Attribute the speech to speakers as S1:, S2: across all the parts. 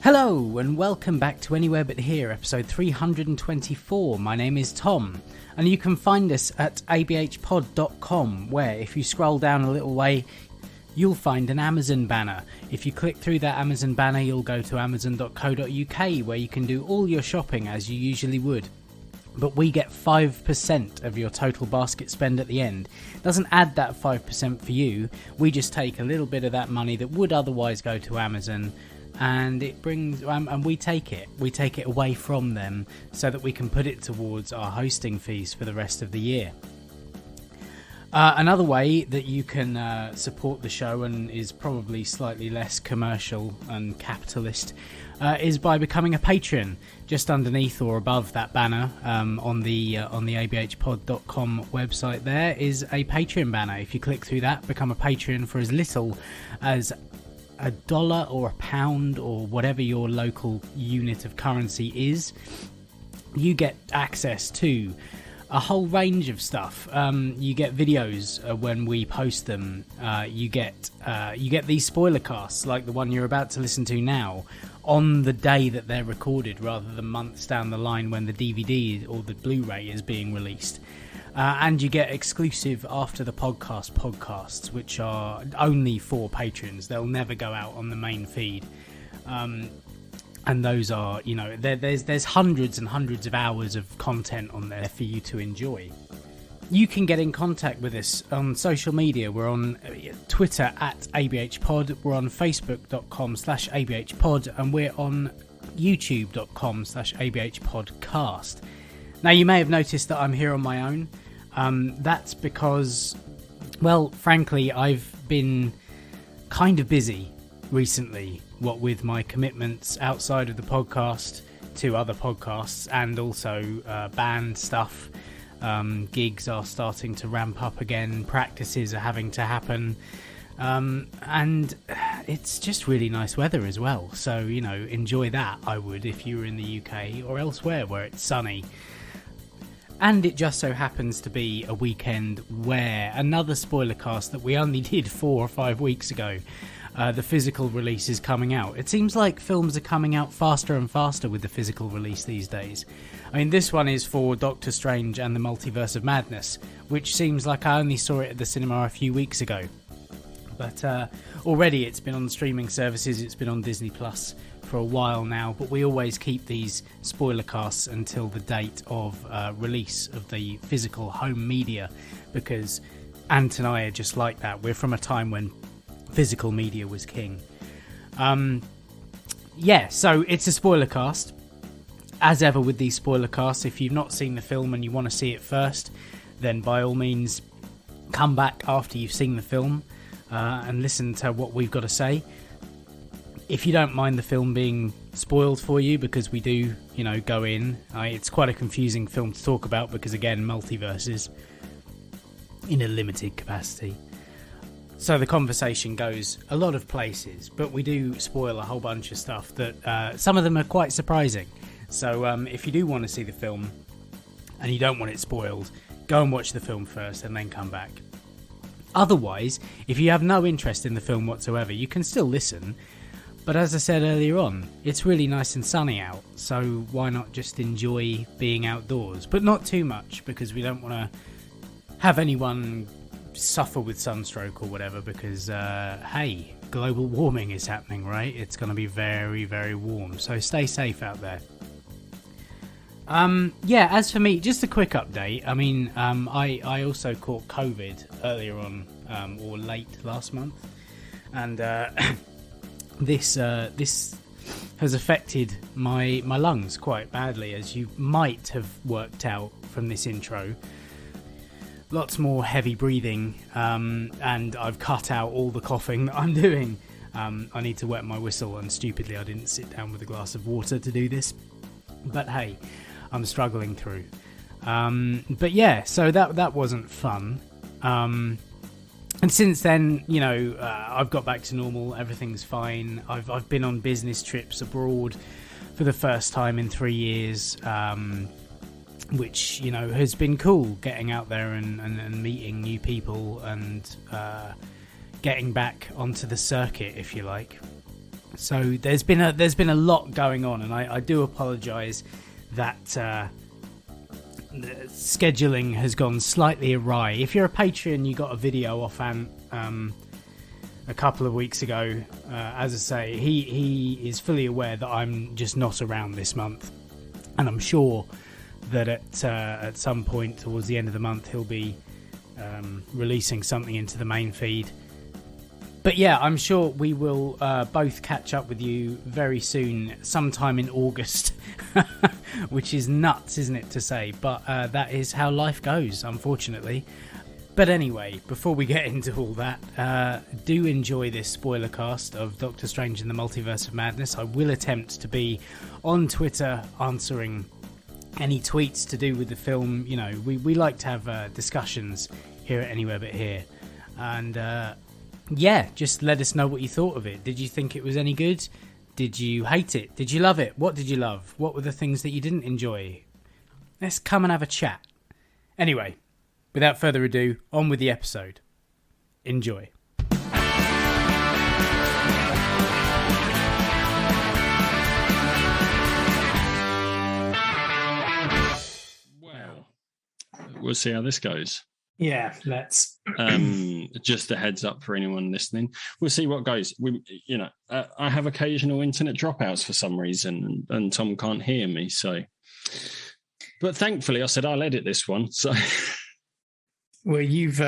S1: Hello and welcome back to Anywhere But Here, episode 324. My name is Tom and you can find us at abhpod.com, where if you scroll down a little way you'll find an Amazon banner. If you click through that Amazon banner you'll go to amazon.co.uk, where you can do all your shopping as you usually would. But we get 5% of your total basket spend at the end. Doesn't add that 5% for you, we just take a little bit of that money that would otherwise go to Amazon, and it brings and we take it away from them so that we can put it towards our hosting fees for the rest of the year. Another way that you can support the show, and is probably slightly less commercial and capitalist, is by becoming a patron. Just underneath or above that banner on the abhpod.com website there is a Patreon banner. If you click through that, become a patron for as little as $1 or £1 or whatever your local unit of currency is. You get access to a whole range of stuff. You get videos when we post them. You get these spoiler casts like the one you're about to listen to now on the day that they're recorded, rather than months down the line when the DVD or the Blu-ray is being released. And you get exclusive after the podcasts, which are only for patrons. They'll never go out on the main feed. And those are, there's hundreds and hundreds of hours of content on there for you to enjoy. You can get in contact with us on social media. We're on Twitter at ABHpod. We're on Facebook.com/ABHpod. And we're on YouTube.com/ABHpodcast. Now, you may have noticed that I'm here on my own. That's because, well, frankly, I've been kind of busy recently, what with my commitments outside of the podcast to other podcasts, and also band stuff. Gigs are starting to ramp up again, practices are having to happen, and it's just really nice weather as well, so enjoy that. I would, if you were in the UK or elsewhere where it's sunny. And it just so happens to be a weekend where another spoiler cast that we only did 4 or 5 weeks ago, the physical release, is coming out. It seems like films are coming out faster and faster with the physical release these days. I mean, this one is for Doctor Strange and the Multiverse of Madness, which seems like I only saw it at the cinema a few weeks ago. But already it's been on streaming services, it's been on Disney Plus for a while now, but we always keep these spoiler casts until the date of release of the physical home media, because Ant and I are just like that. We're from a time when physical media was king. So it's a spoiler cast. As ever with these spoiler casts, if you've not seen the film and you want to see it first, then by all means come back after you've seen the film and listen to what we've got to say. If you don't mind the film being spoiled for you, because we do, go in. It's quite a confusing film to talk about because, again, multiverses in a limited capacity. So the conversation goes a lot of places, but we do spoil a whole bunch of stuff that some of them are quite surprising. So if you do want to see the film and you don't want it spoiled, go and watch the film first and then come back. Otherwise, if you have no interest in the film whatsoever, you can still listen. But as I said earlier on, it's really nice and sunny out, so why not just enjoy being outdoors? But not too much, because we don't want to have anyone suffer with sunstroke or whatever, because, hey, global warming is happening, right? It's going to be very, very warm, so stay safe out there. As for me, just a quick update. I mean, I also caught COVID earlier on, or late last month, and this has affected my lungs quite badly, as you might have worked out from this intro. Lots more heavy breathing, and I've cut out all the coughing that I'm doing. I need to wet my whistle, and stupidly I didn't sit down with a glass of water to do this. But hey, I'm struggling through. So that wasn't fun. And since then, I've got back to normal. Everything's fine. I've been on business trips abroad for the first time in 3 years, which, has been cool, getting out there and meeting new people and getting back onto the circuit, if you like. So there's been a lot going on, and I do apologise that the scheduling has gone slightly awry. If you're a Patreon, you got a video off Ant a couple of weeks ago. As I say, he is fully aware that I'm just not around this month, and I'm sure that at some point towards the end of the month he'll be releasing something into the main feed. But yeah, I'm sure we will both catch up with you very soon, sometime in August, which is nuts, isn't it, to say? But that is how life goes, unfortunately. But anyway, before we get into all that, do enjoy this spoiler cast of Doctor Strange in the Multiverse of Madness. I will attempt to be on Twitter answering any tweets to do with the film. You know, we like to have discussions here at Anywhere But Here. And yeah, just let us know what you thought of it. Did you think it was any good? Did you hate it? Did you love it? What did you love? What were the things that you didn't enjoy? Let's come and have a chat. Anyway, without further ado, on with the episode. Enjoy.
S2: Well, we'll see how this goes.
S1: Yeah, let's.
S2: Just a heads up for anyone listening. We'll see what goes. I have occasional internet dropouts for some reason, and Tom can't hear me. So, but thankfully, I said I'll edit this one. So,
S1: well, you've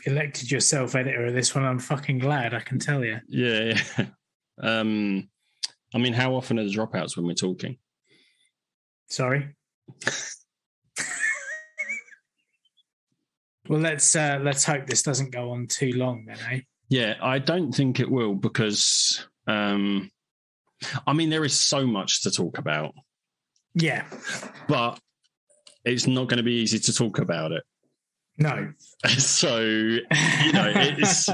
S1: elected yourself editor of this one. I'm fucking glad. I can tell you.
S2: Yeah. I mean, how often are the dropouts when we're talking?
S1: Sorry. Well, let's hope this doesn't go on too long then, eh?
S2: Yeah, I don't think it will because, I mean, there is so much to talk about.
S1: Yeah.
S2: But it's not going to be easy to talk about it.
S1: No.
S2: So, it's...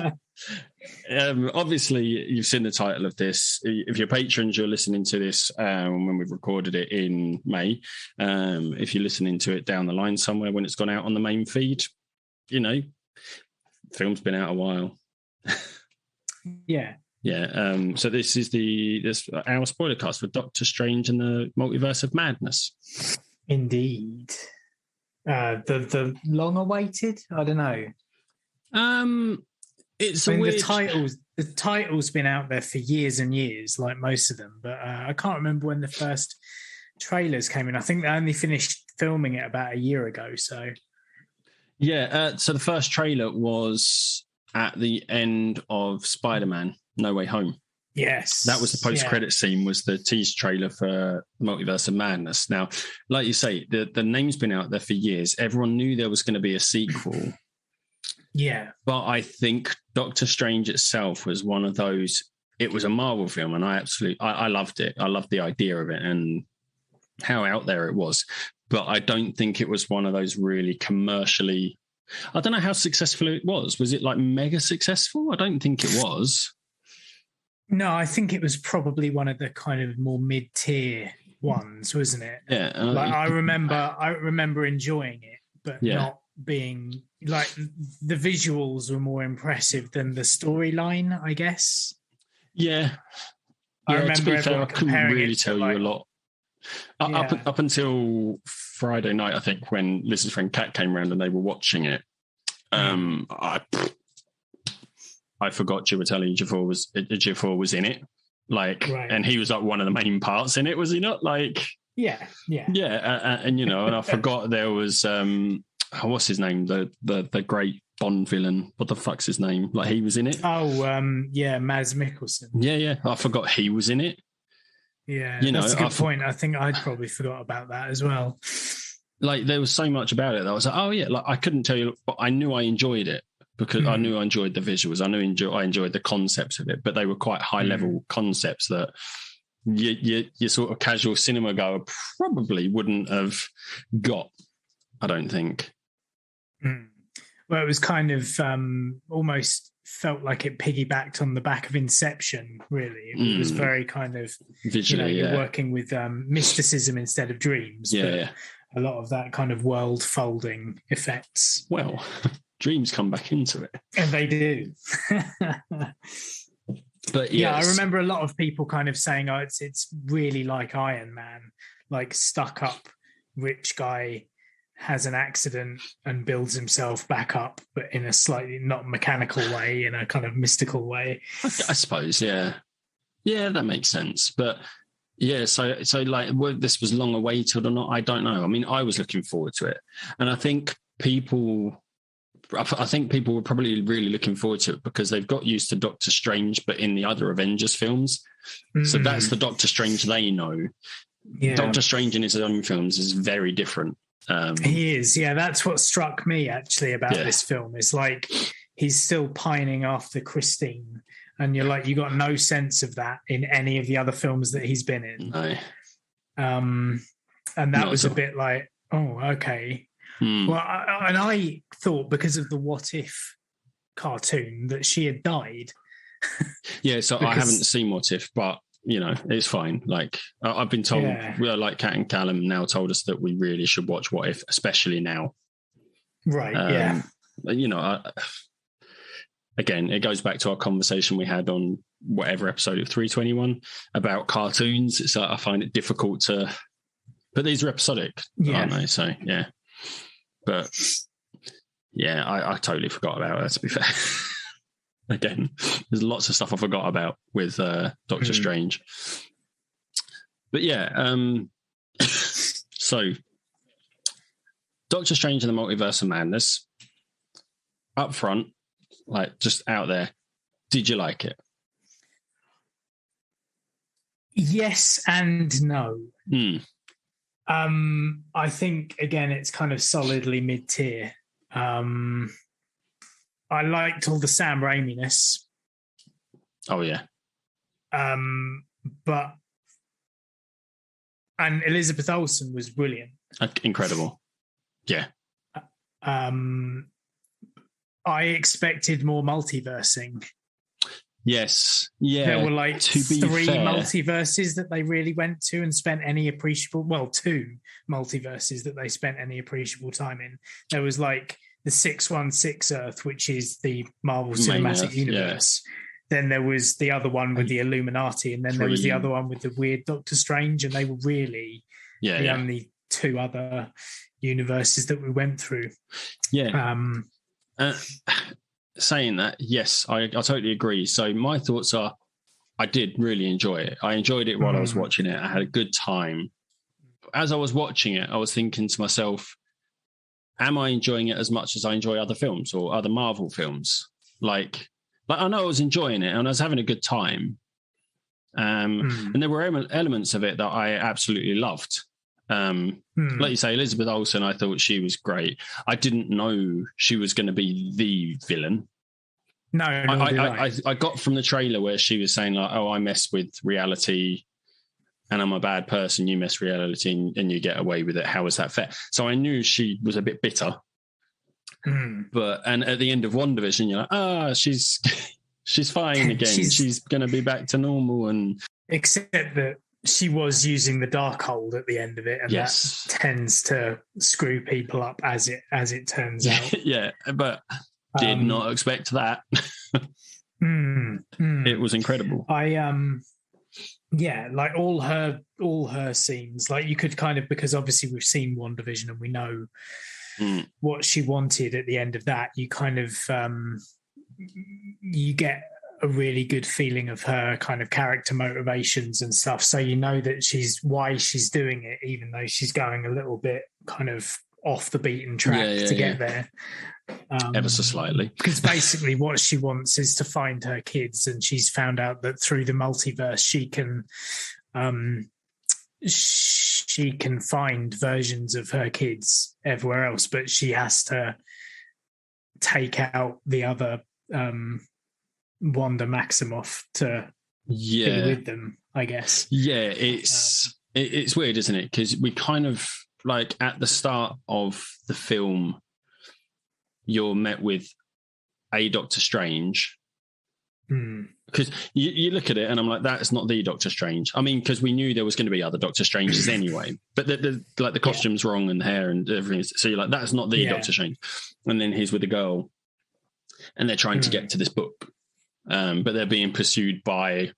S2: obviously, you've seen the title of this. If you're patrons, you're listening to this when we've recorded it in May. If you're listening to it down the line somewhere when it's gone out on the main feed, film's been out a while.
S1: Yeah.
S2: Yeah. So this is our Spoilercast for Doctor Strange and the Multiverse of Madness.
S1: Indeed. The long-awaited? I don't know. The title's been out there for years and years, like most of them, but I can't remember when the first trailers came in. I think they only finished filming it about a year ago, so...
S2: Yeah, so the first trailer was at the end of Spider-Man, No Way Home.
S1: Yes.
S2: That was the post-credit scene, was the tease trailer for Multiverse of Madness. Now, like you say, the name's been out there for years. Everyone knew there was going to be a sequel.
S1: Yeah.
S2: But I think Doctor Strange itself was one of those... It was a Marvel film, and I loved it. I loved the idea of it and how out there it was. But I don't think it was one of those really commercially... I don't know how successful it was. Was it like mega successful? I don't think it was.
S1: No, I think it was probably one of the kind of more mid-tier ones, wasn't it?
S2: Yeah.
S1: I remember enjoying it, but not being... Like, the visuals were more impressive than the storyline, I guess.
S2: Yeah.
S1: I remember
S2: to be fair, I couldn't really tell you a lot. Up until Friday night, I think, when Liz's friend Kat came around and they were watching it, I forgot Ejiofor was in it, and he was like one of the main parts in it, was he not? Like, and and I forgot there was what's his name, the great Bond villain. What the fuck's his name? Like, he was in it.
S1: Mads Mikkelsen.
S2: Yeah, I forgot he was in it.
S1: Yeah, that's a good point. I think I'd probably forgot about that as well.
S2: Like, there was so much about it that I was like, oh yeah, like I couldn't tell you, but I knew I enjoyed it because I knew I enjoyed the visuals. I enjoyed the concepts of it, but they were quite high level concepts that your sort of casual cinema goer probably wouldn't have got, I don't think.
S1: Well, it was kind of almost felt like it piggybacked on the back of Inception, really. It was very kind of visually, you're working with mysticism instead of dreams. A lot of that kind of world folding effects.
S2: Well, dreams come back into it.
S1: And they do.
S2: But
S1: yeah, I remember a lot of people kind of saying, "Oh, it's really like Iron Man, like stuck up rich guy has an accident and builds himself back up, but in a slightly not mechanical way, in a kind of mystical way."
S2: I suppose, yeah, that makes sense. But yeah, so like, whether this was long awaited or not, I don't know. I mean, I was looking forward to it, and I think people were probably really looking forward to it because they've got used to Doctor Strange, but in the other Avengers films. So that's the Doctor Strange they know. Yeah. Doctor Strange in his own films is very different.
S1: He is, yeah. That's what struck me actually about this film. It's like he's still pining after Christine, and you're like, you got no sense of that in any of the other films that he's been in.
S2: No.
S1: And that was a bit like, oh, okay. Well, I thought because of the What If cartoon that she had died.
S2: Yeah, so I haven't seen What If, but you know, it's fine. Like I've been told, like Kat and Callum now told us that we really should watch What If, especially now.
S1: Right. Yeah.
S2: You know, again, it goes back to our conversation we had on whatever episode of 321 about cartoons. It's like I find it difficult to, but these are episodic, aren't they? So yeah. But yeah, I totally forgot about that, to be fair. Again, there's lots of stuff I forgot about with Doctor Strange. But yeah, so Doctor Strange and the Multiverse of Madness, up front, like just out there, did you like it?
S1: Yes and no. I think, again, it's kind of solidly mid-tier. I liked all the Sam Raimi-ness.
S2: Oh, yeah.
S1: And Elizabeth Olsen was brilliant.
S2: Incredible. Yeah.
S1: I expected more multiversing.
S2: Yes. Yeah.
S1: There were like three multiverses that they really went to and spent any appreciable, two multiverses that they spent any appreciable time in. There was like the 616 Earth, which is the Marvel Cinematic Universe. Yeah. Then there was the other one with the Illuminati, and then there was the other one with the weird Doctor Strange, and they were really the only two other universes that we went through.
S2: Yeah. Saying that, yes, I totally agree. So my thoughts are, I did really enjoy it. I enjoyed it while I was watching it. I had a good time. As I was watching it, I was thinking to myself, am I enjoying it as much as I enjoy other films or other Marvel films? Like I know I was enjoying it and I was having a good time. And there were elements of it that I absolutely loved. Like you say, Elizabeth Olsen, I thought she was great. I didn't know she was going to be the villain.
S1: No,
S2: I got from the trailer where she was saying like, "Oh, I mess with reality, and I'm a bad person. You mess reality, and you get away with it. How is that fair?" So I knew she was a bit bitter. And at the end of WandaVision, you're like, she's fine again. She's going to be back to normal, and
S1: except that she was using the Darkhold at the end of it, and that tends to screw people up as it turns out.
S2: Yeah, but did not expect that. It was incredible.
S1: Like all her scenes, like you could kind of, because obviously we've seen WandaVision and we know what she wanted at the end of that. You kind of you get a really good feeling of her kind of character motivations and stuff. So you know that why she's doing it, even though she's going a little bit kind of off the beaten track to get there.
S2: Ever so slightly.
S1: Because basically what she wants is to find her kids, and she's found out that through the multiverse she can find versions of her kids everywhere else, but she has to take out the other Wanda Maximoff to be with them, I guess.
S2: Yeah, it's weird, isn't it? Because we kind of, like, at the start of the film, you're met with a Doctor Strange. Because you look at it and I'm like, that's not the Doctor Strange. I mean, because we knew there was going to be other Doctor Stranges anyway, but the costume's wrong and the hair and everything. So you're like, that's not the Doctor Strange. And then he's with a girl and they're trying to get to this book. but they're being pursued by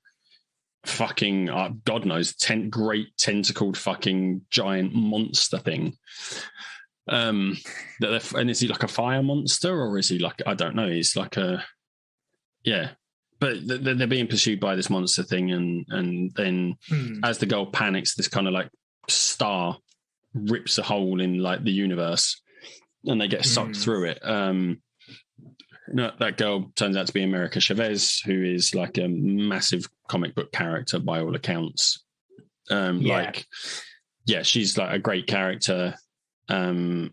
S2: fucking God knows great tentacled fucking giant monster thing. And is he like a fire monster, or is he like, I don't know, he's like but they're being pursued by this monster thing, and then as the girl panics, this kind of like star rips a hole in like the universe, and they get sucked through it. No, that girl turns out to be America Chavez, who is like a massive comic book character by all accounts. She's like a great character. And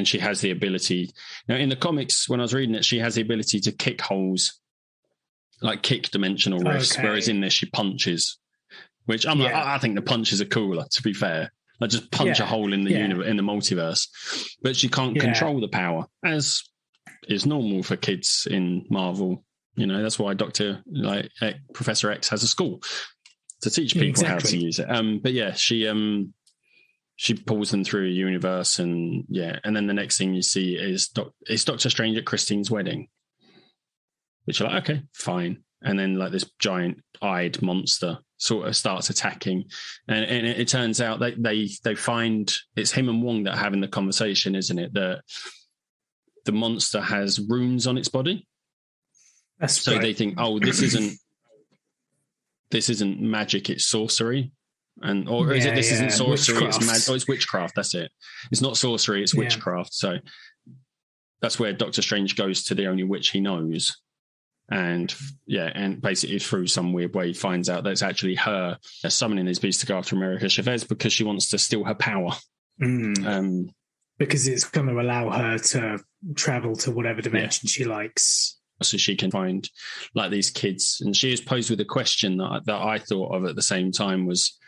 S2: she has the ability. Now, in the comics, when I was reading it, she has the ability to kick holes, like kick dimensional rifts, whereas in this, she punches, which I'm like, I think the punches are cooler, to be fair. Like just punch a hole in the universe, in the multiverse. But she can't control the power, as is normal for kids in Marvel. You know, that's why Professor X has a school to teach people how to use it. But yeah, she pulls them through a universe, and then the next thing you see is Doctor Strange at Christine's wedding, which you're like, okay, fine. And then like this giant-eyed monster sort of starts attacking, and it turns out that they find it's him and Wong that are having the conversation, isn't it? That the monster has runes on its body.
S3: That's
S2: so
S3: right.
S2: They think, oh, this isn't magic, it's sorcery. This isn't sorcery, it's witchcraft. That's it. It's not sorcery, it's witchcraft. So that's where Doctor Strange goes to the only witch he knows. And basically through some weird way finds out that it's actually her summoning these beasts to go after America Chavez because she wants to steal her power.
S3: Because it's going to allow her to travel to whatever dimension she likes.
S2: So she can find like these kids. And she is posed with a question that I thought of at the same time was,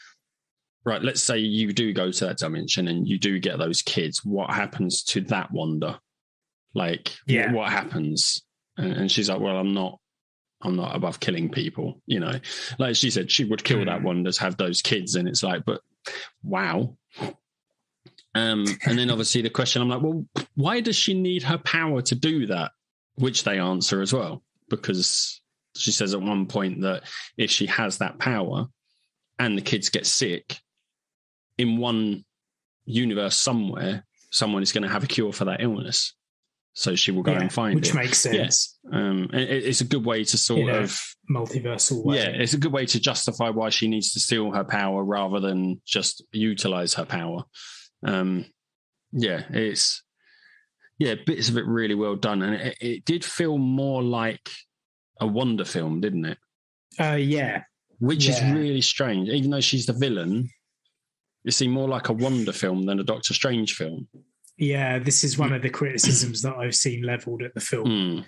S2: right, let's say you do go to that dimension and you do get those kids. What happens to that Wanda? Like, what happens? And she's like, well, I'm not above killing people. You know, like she said, she would kill that Wanda to have those kids. And it's like, but wow. And then obviously the question, I'm like, well, why does she need her power to do that? Which they answer as well, because she says at one point that if she has that power and the kids get sick, in one universe somewhere, someone is going to have a cure for that illness. So she will go and find it.
S3: Which makes sense.
S2: Yeah. It's a good way to sort of...
S3: multiversal way.
S2: Yeah, it's a good way to justify why she needs to steal her power rather than just utilize her power. Bits of it really well done. And it did feel more like a Wonder film, didn't it? Which is really strange. Even though she's the villain, it seemed more like a Wonder film than a Doctor Strange film.
S3: Yeah, this is one of the criticisms that I've seen levelled at the film.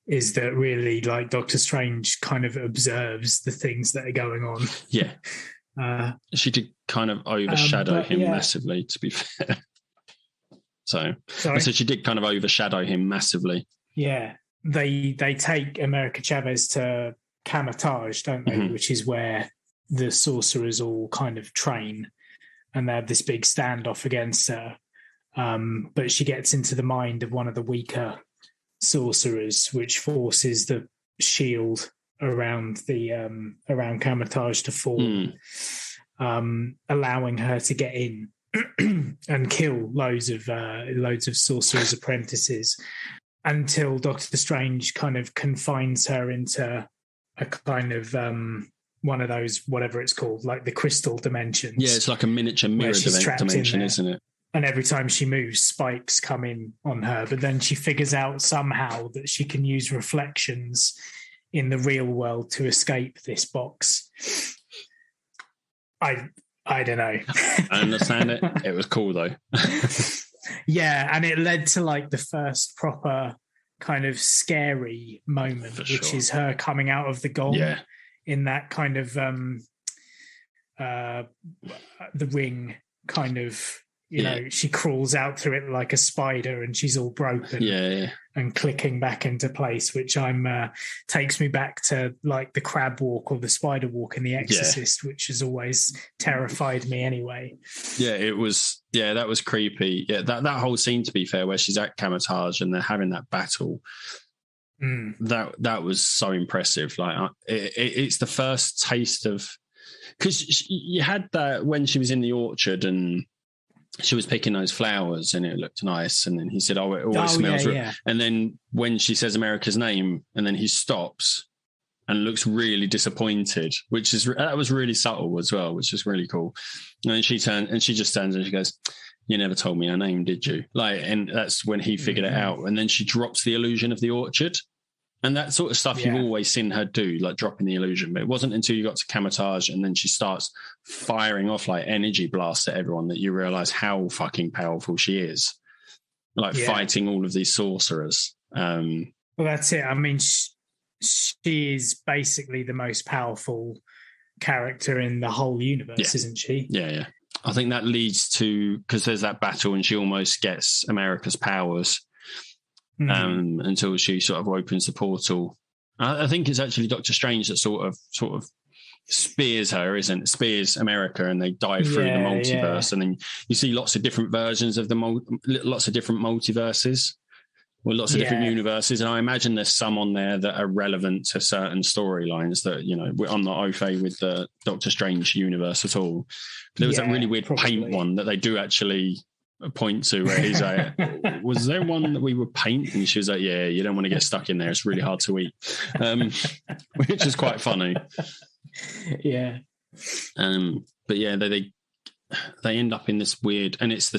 S3: Is that really like Doctor Strange kind of observes the things that are going on.
S2: Yeah. She did kind of overshadow him massively, to be fair. So she did kind of overshadow him massively. Yeah.
S3: They take America Chavez to Kamatage, don't they? Which is where the sorcerers all kind of train, and they have this big standoff against her. But she gets into the mind of one of the weaker sorcerers, which forces the shield around around Kamatage to fall, allowing her to get in and kill loads of sorcerers' apprentices, until Doctor Strange kind of confines her into a kind of one of those, whatever it's called, like the crystal dimensions.
S2: Yeah, it's like a miniature mirror dimension, isn't it?
S3: And every time she moves, spikes come in on her. But then she figures out somehow that she can use reflections in the real world to escape this box. I don't know.
S2: I understand it. It was cool though.
S3: Yeah, and it led to like the first proper kind of scary moment, which is her coming out of the gong in that kind of the ring kind of, you know, she crawls out through it like a spider and she's all broken and clicking back into place, which takes me back to like the crab walk or the spider walk in The Exorcist, which has always terrified me anyway.
S2: Yeah, it was. Yeah, that was creepy. Yeah, that whole scene, to be fair, where she's at Kamatage and they're having that battle. That was so impressive. Like it's the first taste of, because you had that when she was in the orchard and she was picking those flowers and it looked nice, and then he said, "Oh, it always smells."
S3: Yeah.
S2: And then when she says America's name, and then he stops and looks really disappointed, that was really subtle as well, which is really cool. And then she just turns and she goes, "You never told me her name, did you?" Like, and that's when he figured it out. And then she drops the illusion of the orchard. And that sort of stuff you've always seen her do, like dropping the illusion. But it wasn't until you got to Camotage and then she starts firing off like energy blasts at everyone that you realise how fucking powerful she is. Like fighting all of these sorcerers.
S3: Well, that's it. I mean, she is basically the most powerful character in the whole universe, isn't she?
S2: Yeah. I think that leads to, because there's that battle and she almost gets America's powers. Until she sort of opens the portal. I think it's actually Doctor Strange that sort of spears her, spears America, and they dive through the multiverse. And then you see lots of different versions of lots of different multiverses, or lots of different universes. And I imagine there's some on there that are relevant to certain storylines that, you know, I'm not au fait with the Doctor Strange universe at all. But there was that really weird paint one that they do actually point to where he's like, "Was there one that we would paint?" And she was like, "Yeah, you don't want to get stuck in there. It's really hard to eat," which is quite funny.
S3: Yeah.
S2: But yeah, they end up in this weird, and it's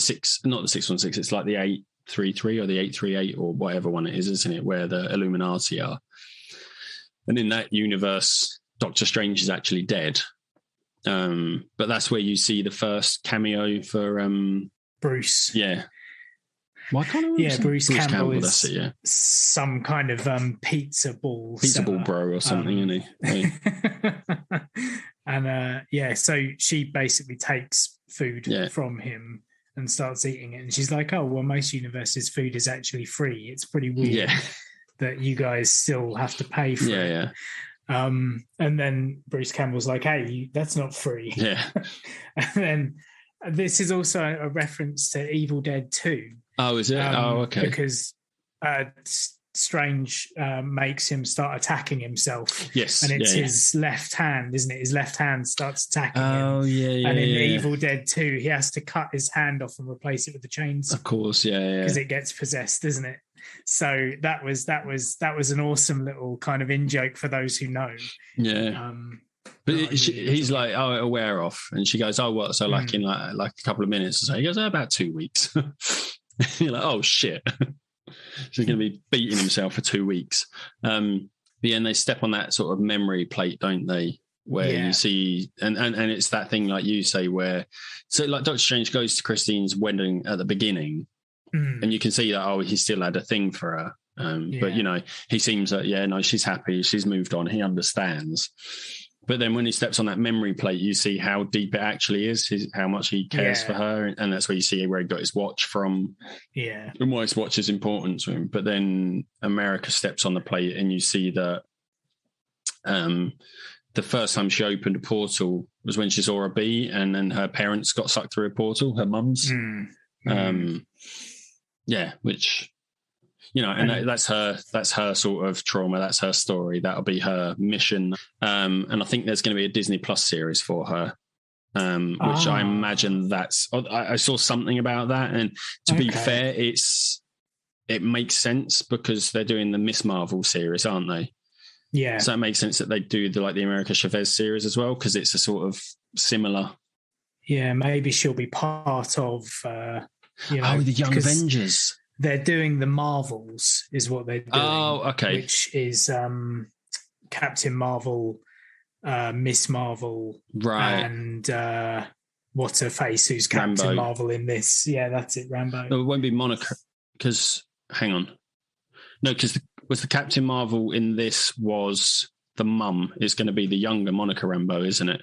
S2: not the 616. It's like the 833 or the 838 or whatever one it is, isn't it? Where the Illuminati are. And in that universe, Doctor Strange is actually dead. But that's where you see the first cameo for
S3: Bruce.
S2: Yeah. Why can't I remember?
S3: Yeah, Bruce Campbell is
S2: that's it,
S3: some kind of pizza ball
S2: bro or something, isn't he?
S3: And so she basically takes food from him and starts eating it. And she's like, "Oh, well, most universes food is actually free. It's pretty weird that you guys still have to pay for it."
S2: Yeah.
S3: And then Bruce Campbell's like, "Hey, that's not free."
S2: Yeah.
S3: And then this is also a reference to Evil Dead 2.
S2: Oh, is it? Okay.
S3: Because Strange makes him start attacking himself.
S2: Yes.
S3: And it's his left hand, isn't it? His left hand starts attacking him.
S2: Oh, yeah.
S3: And in Evil Dead 2, he has to cut his hand off and replace it with the chainsaw.
S2: Of course, yeah.
S3: Because it gets possessed, isn't it? So that was an awesome little kind of in-joke for those who know.
S2: Yeah. But he's like, "Oh, it'll wear off," and she goes, "Oh, what?" So like in like a couple of minutes or so, he goes, "About 2 weeks." You're like, "Oh shit!" So he's going to be beating himself for 2 weeks. And they step on that sort of memory plate, don't they? Where you see, and it's that thing like you say, where so like Doctor Strange goes to Christine's wedding at the beginning, and you can see that he still had a thing for her. But you know, he seems like she's happy, she's moved on, he understands. But then when he steps on that memory plate, you see how deep it actually is, how much he cares for her. And that's where you see where he got his watch from.
S3: Yeah.
S2: And why his watch is important to him. But then America steps on the plate and you see that the first time she opened a portal was when she saw a bee, and then her parents got sucked through a portal, her mum's. Which... You know, and that's her sort of trauma. That's her story. That'll be her mission. And I think there's going to be a Disney Plus series for her, which I imagine I saw something about that. And to be fair, it makes sense because they're doing the Miss Marvel series, aren't they? Yeah. So it makes sense that they do the America Chavez series as well, because it's a sort of similar.
S3: Yeah, maybe she'll be part of.
S2: The Young Avengers.
S3: They're doing the Marvels, is what they're doing.
S2: Oh, okay.
S3: Which is Captain Marvel, Miss Marvel,
S2: right,
S3: and what's her face? Who's Captain
S2: Rambo.
S3: Marvel in this? Yeah, that's it, Rambo.
S2: No, it won't be Monica. Because hang on, no, because was the Captain Marvel in this was the mum? Is going to be the younger Monica Rambeau, isn't it?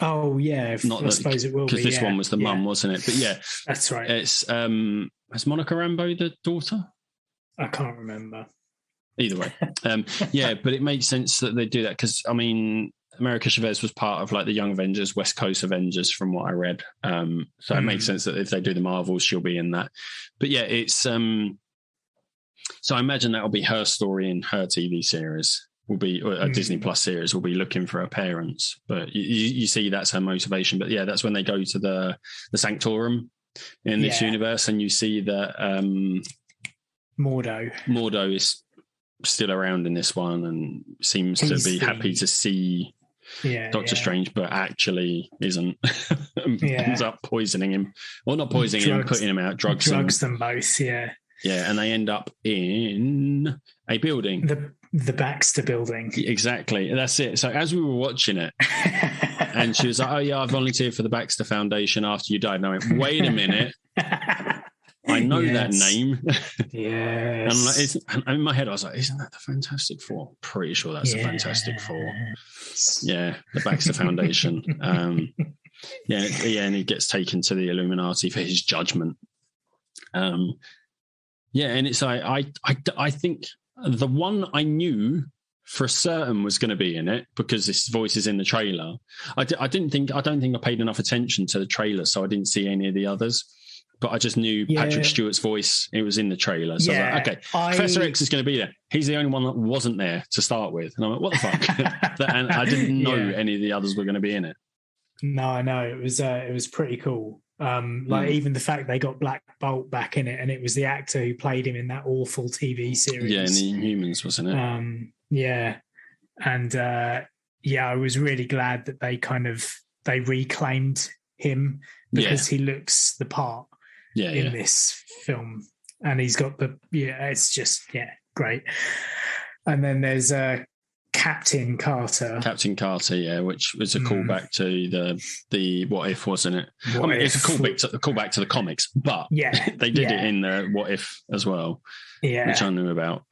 S3: Oh yeah, I suppose it will be.
S2: Because this one was the mum, wasn't it? But yeah,
S3: that's right.
S2: It's is Monica Rambeau the daughter?
S3: I can't remember.
S2: Either way, but it makes sense that they do that because I mean, America Chavez was part of the Young Avengers, West Coast Avengers, from what I read. So it makes sense that if they do the Marvels, she'll be in that. But yeah, it's So I imagine that'll be her story in her TV series. Will be or a Disney Plus series. Will be looking for her parents, but you see that's her motivation. But yeah, that's when they go to the Sanctorum in this universe, and you see that Mordo is still around in this one and seems to be happy to see Doctor Strange, but actually isn't. Ends up poisoning him. Well, not poisoning him, putting him out. Drugs
S3: them both. Yeah,
S2: and they end up in a building.
S3: The Baxter building.
S2: Exactly. That's it. So as we were watching it, and she was like, "Oh yeah, I volunteered for the Baxter Foundation after you died." And I went, "Wait a minute. I know that name."
S3: Yes.
S2: And in my head, I was like, "Isn't that the Fantastic Four?" Pretty sure that's the Fantastic Four. Yeah, the Baxter Foundation. And he gets taken to the Illuminati for his judgment. And it's like I think the one I knew for certain was going to be in it because this voice is in the trailer. I don't think I paid enough attention to the trailer, so I didn't see any of the others. But I just knew Patrick Stewart's voice. It was in the trailer. So I was like, okay, Professor X is going to be there. He's the only one that wasn't there to start with. And I'm like, what the fuck? And I didn't know any of the others were going to be in it.
S3: No, I know. It was pretty cool. Even the fact they got Black Bolt back in it, and it was the actor who played him in that awful TV series.
S2: Yeah, in the Inhumans, wasn't it?
S3: I was really glad that they reclaimed him because he looks the part in this film, and he's got it's just great. And then there's Captain Carter, which was a callback to the What If, wasn't it? It's a callback to the comics, but they did it in the What If as well, which I knew about.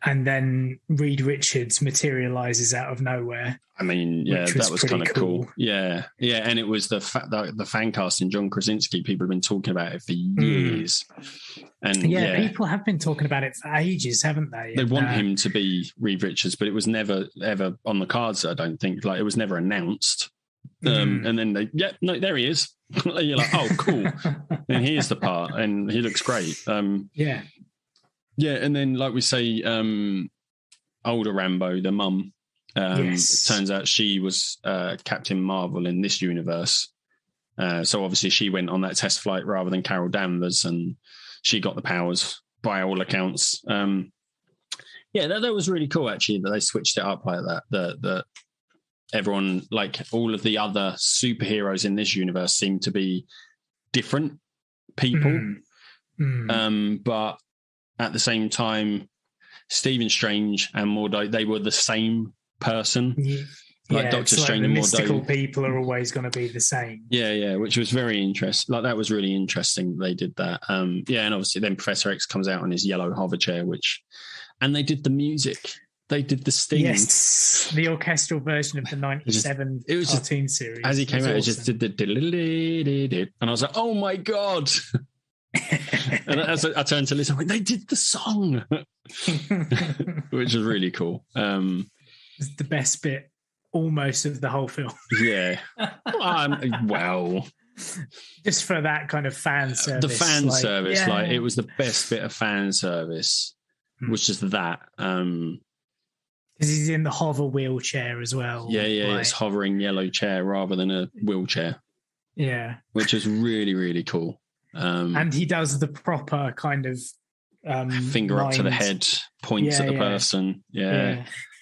S3: And then Reed Richards materializes out of nowhere. I mean,
S2: that was kind of cool. Yeah, and it was the fan casting, John Krasinski. People have been talking about it for years, and
S3: people have been talking about it for ages, haven't they?
S2: They want him to be Reed Richards, but it was never ever on the cards. I don't think. Like, it was never announced. And then there he is. You're like, oh, cool. And here's the part, and he looks great. Yeah, and then, like we say, older Rambo, the mum, turns out she was Captain Marvel in this universe. So obviously she went on that test flight rather than Carol Danvers, and she got the powers by all accounts. That was really cool, actually, that they switched it up like that. That everyone, like all of the other superheroes in this universe, seem to be different people. But at the same time, Stephen Strange and Mordo, they were the same person. Doctor Strange and Mordo.
S3: Mystical people are always going to be the same.
S2: Which was very interesting. Like, that was really interesting. They did that. And obviously then Professor X comes out on his yellow hover chair, and they did the music. They did the Sting.
S3: Yes, the orchestral version of the 97 cartoon series.
S2: As he came out, it just did the... And I was like, oh my God. And as I turned to listen, I went, they did the song, which was really cool.
S3: It's the best bit almost of the whole film. Just for that kind of fan service.
S2: The fan service, it was the best bit of fan service, was just that.
S3: Because he's in the hover wheelchair as well.
S2: It's hovering yellow chair rather than a wheelchair. Which is really, really cool.
S3: And he does the proper kind of
S2: finger up to the head, points at the person.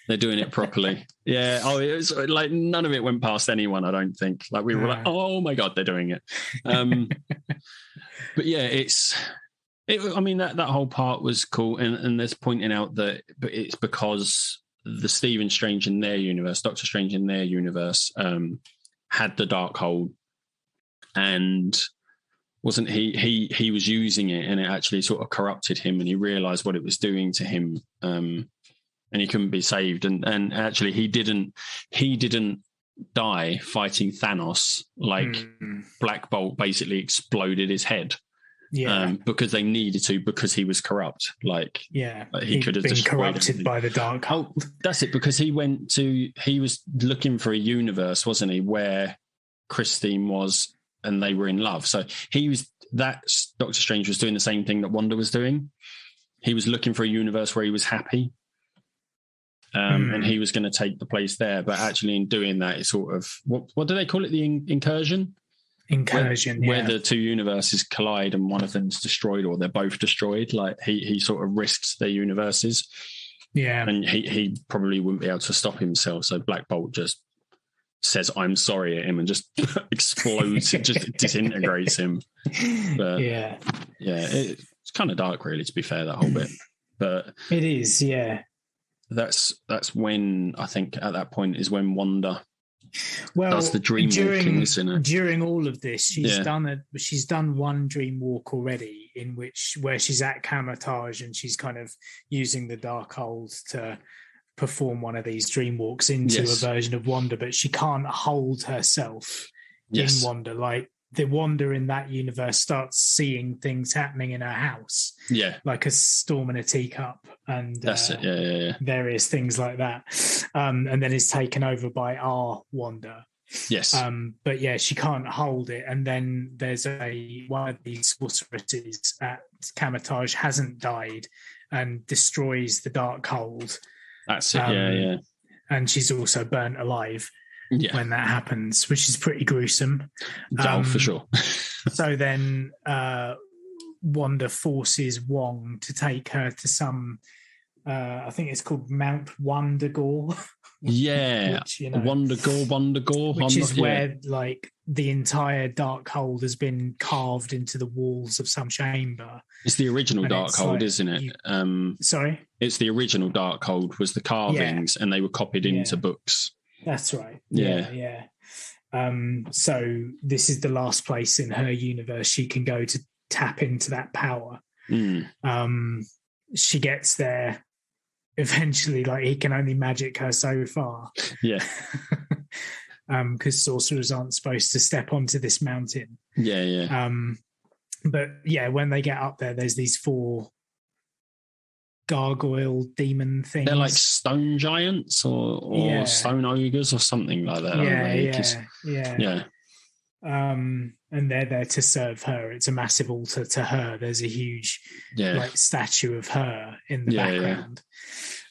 S2: They're doing it properly. It was like none of it went past anyone, I don't think. Like, we were like, oh my God, they're doing it. But that whole part was cool. And there's pointing out that it's because the Stephen Strange in their universe, Doctor Strange in their universe, had the Darkhold, and wasn't he was using it, and it actually sort of corrupted him, and he realized what it was doing to him, and he couldn't be saved. And actually he didn't die fighting Thanos. Like, Black Bolt basically exploded his head. Because they needed to, because he was corrupt. He could have been corrupted
S3: by the Darkhold.
S2: That's it, because he was looking for a universe, wasn't he, where Christine was and they were in love. So he was Doctor Strange was doing the same thing that Wanda was doing. He was looking for a universe where he was happy. And he was going to take the place there. But actually in doing that, it's sort of, what do they call it? The incursion?
S3: Incursion,
S2: where the two universes collide and one of them's destroyed or they're both destroyed. Like he sort of risks their universes.
S3: Yeah.
S2: And he probably wouldn't be able to stop himself. So Black Bolt just says, "I'm sorry" at him and just explodes, it just disintegrates him. But yeah, it's kind of dark, really, to be fair, that whole bit. But
S3: it is, yeah.
S2: That's when I think at that point is when Wanda does the dream walking, isn't it?
S3: During all of this, she's done one dream walk already, where she's at Kamar-Taj and she's kind of using the Darkhold to perform one of these dream walks into a version of Wanda, but she can't hold herself in Wanda. Like the Wanda in that universe starts seeing things happening in her house, like a storm in a teacup, and
S2: that's it,
S3: various things like that, and then is taken over by our Wanda. But she can't hold it, and then there's one of these sorceresses at Kamar-Taj hasn't died and destroys the Darkhold.
S2: That's it,
S3: and she's also burnt alive when that happens, which is pretty gruesome.
S2: For sure.
S3: So then Wanda forces Wong to take her to some, I think it's called Mount Wundagore.
S2: Wundagore.
S3: Which is where like the entire Darkhold has been carved into the walls of some chamber.
S2: It's the original Darkhold, isn't it?
S3: Sorry?
S2: It's the original Darkhold was the carvings and they were copied into books.
S3: That's right. Yeah. So this is the last place in her universe she can go to tap into that power. She gets there eventually, like he can only magic her so far. Because sorcerers aren't supposed to step onto this mountain. But when they get up there, there's these 4 gargoyle demon things. They're
S2: like stone giants or stone ogres or something like that.
S3: And they're there to serve her. It's a massive altar to her. There's a huge like statue of her in the background.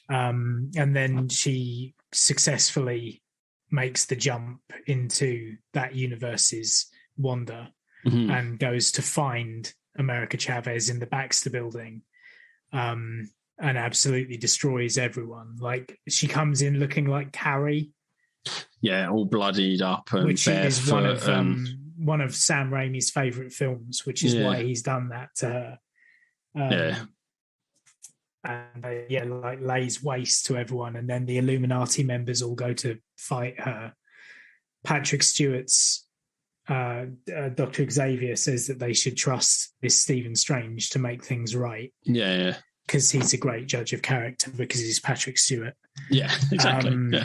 S3: And then she successfully makes the jump into that universe's Wanda and goes to find America Chavez in the Baxter building. And absolutely destroys everyone. Like she comes in looking like Carrie,
S2: all bloodied up and
S3: which is one of Sam Raimi's favorite films, which is why he's done that to her. And like lays waste to everyone, and then the Illuminati members all go to fight her. Patrick Stewart's Dr. Xavier says that they should trust this Stephen Strange to make things right. Because he's a great judge of character because he's Patrick Stewart.
S2: Yeah, exactly.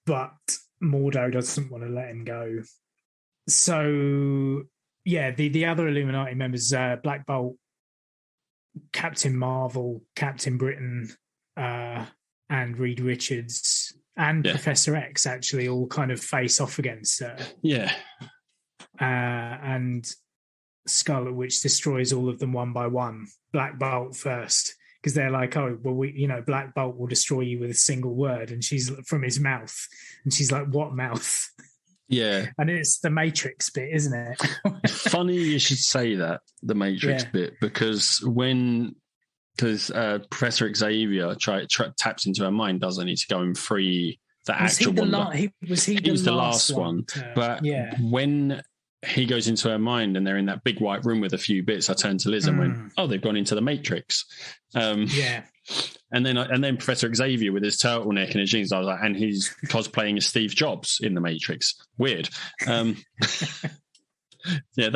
S3: But Mordo doesn't want to let him go. So, the other Illuminati members, Black Bolt, Captain Marvel, Captain Britain, and Reed Richards, and Professor X actually all kind of face off against her. And Scarlet Witch destroys all of them one by one. Black Bolt first, because they're like, Black Bolt will destroy you with a single word, and she's from his mouth, and she's like, what mouth? And it's the Matrix bit, isn't it?
S2: Funny you should say that, the Matrix bit, because Professor Xavier taps into her mind, doesn't he, to go and free the actual one.
S3: He was the last one.
S2: But when he goes into her mind and they're in that big white room with a few bits, I turned to Liz and went, oh, they've gone into the Matrix. And then Professor Xavier with his turtleneck and his jeans, I was like, and he's cosplaying as Steve Jobs in the Matrix. Weird. That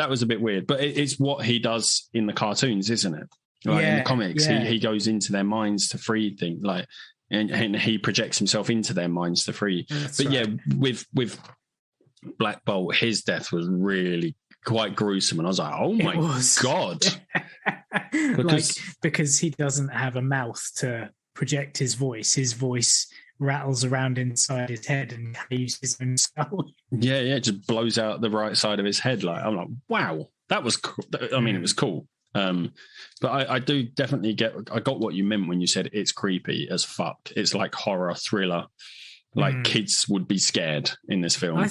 S2: was a bit weird, but it's what he does in the cartoons, isn't it? Like in the comics, he goes into their minds to free things, like, and he projects himself into their minds to free. With Black Bolt, his death was really quite gruesome, and I was like, oh my god.
S3: Because he doesn't have a mouth to project his voice rattles around inside his head and leaves his own skull.
S2: It just blows out the right side of his head. Like, I'm like, wow, That was cool. I mean, it was cool. But I do definitely I got what you meant when you said it's creepy as fuck. It's like horror thriller. Like kids would be scared in this film.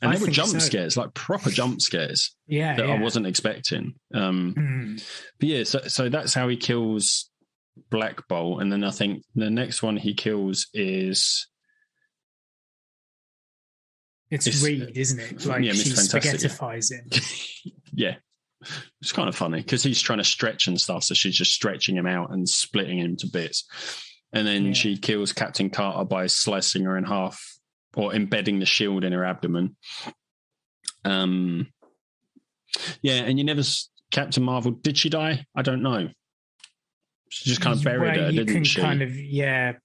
S2: And they were jump scares, like proper jump scares.
S3: Yeah.
S2: That I wasn't expecting. But yeah, so that's how he kills Black Bolt. And then I think the next one he kills is...
S3: It's Reed, isn't it? Like, she spaghettifies him.
S2: Yeah. It's kind of funny because he's trying to stretch and stuff. So she's just stretching him out and splitting him to bits. And then she kills Captain Carter by slicing her in half or embedding the shield in her abdomen. And you never... Captain Marvel, did she die? I don't know. She just kind of buried her, didn't she?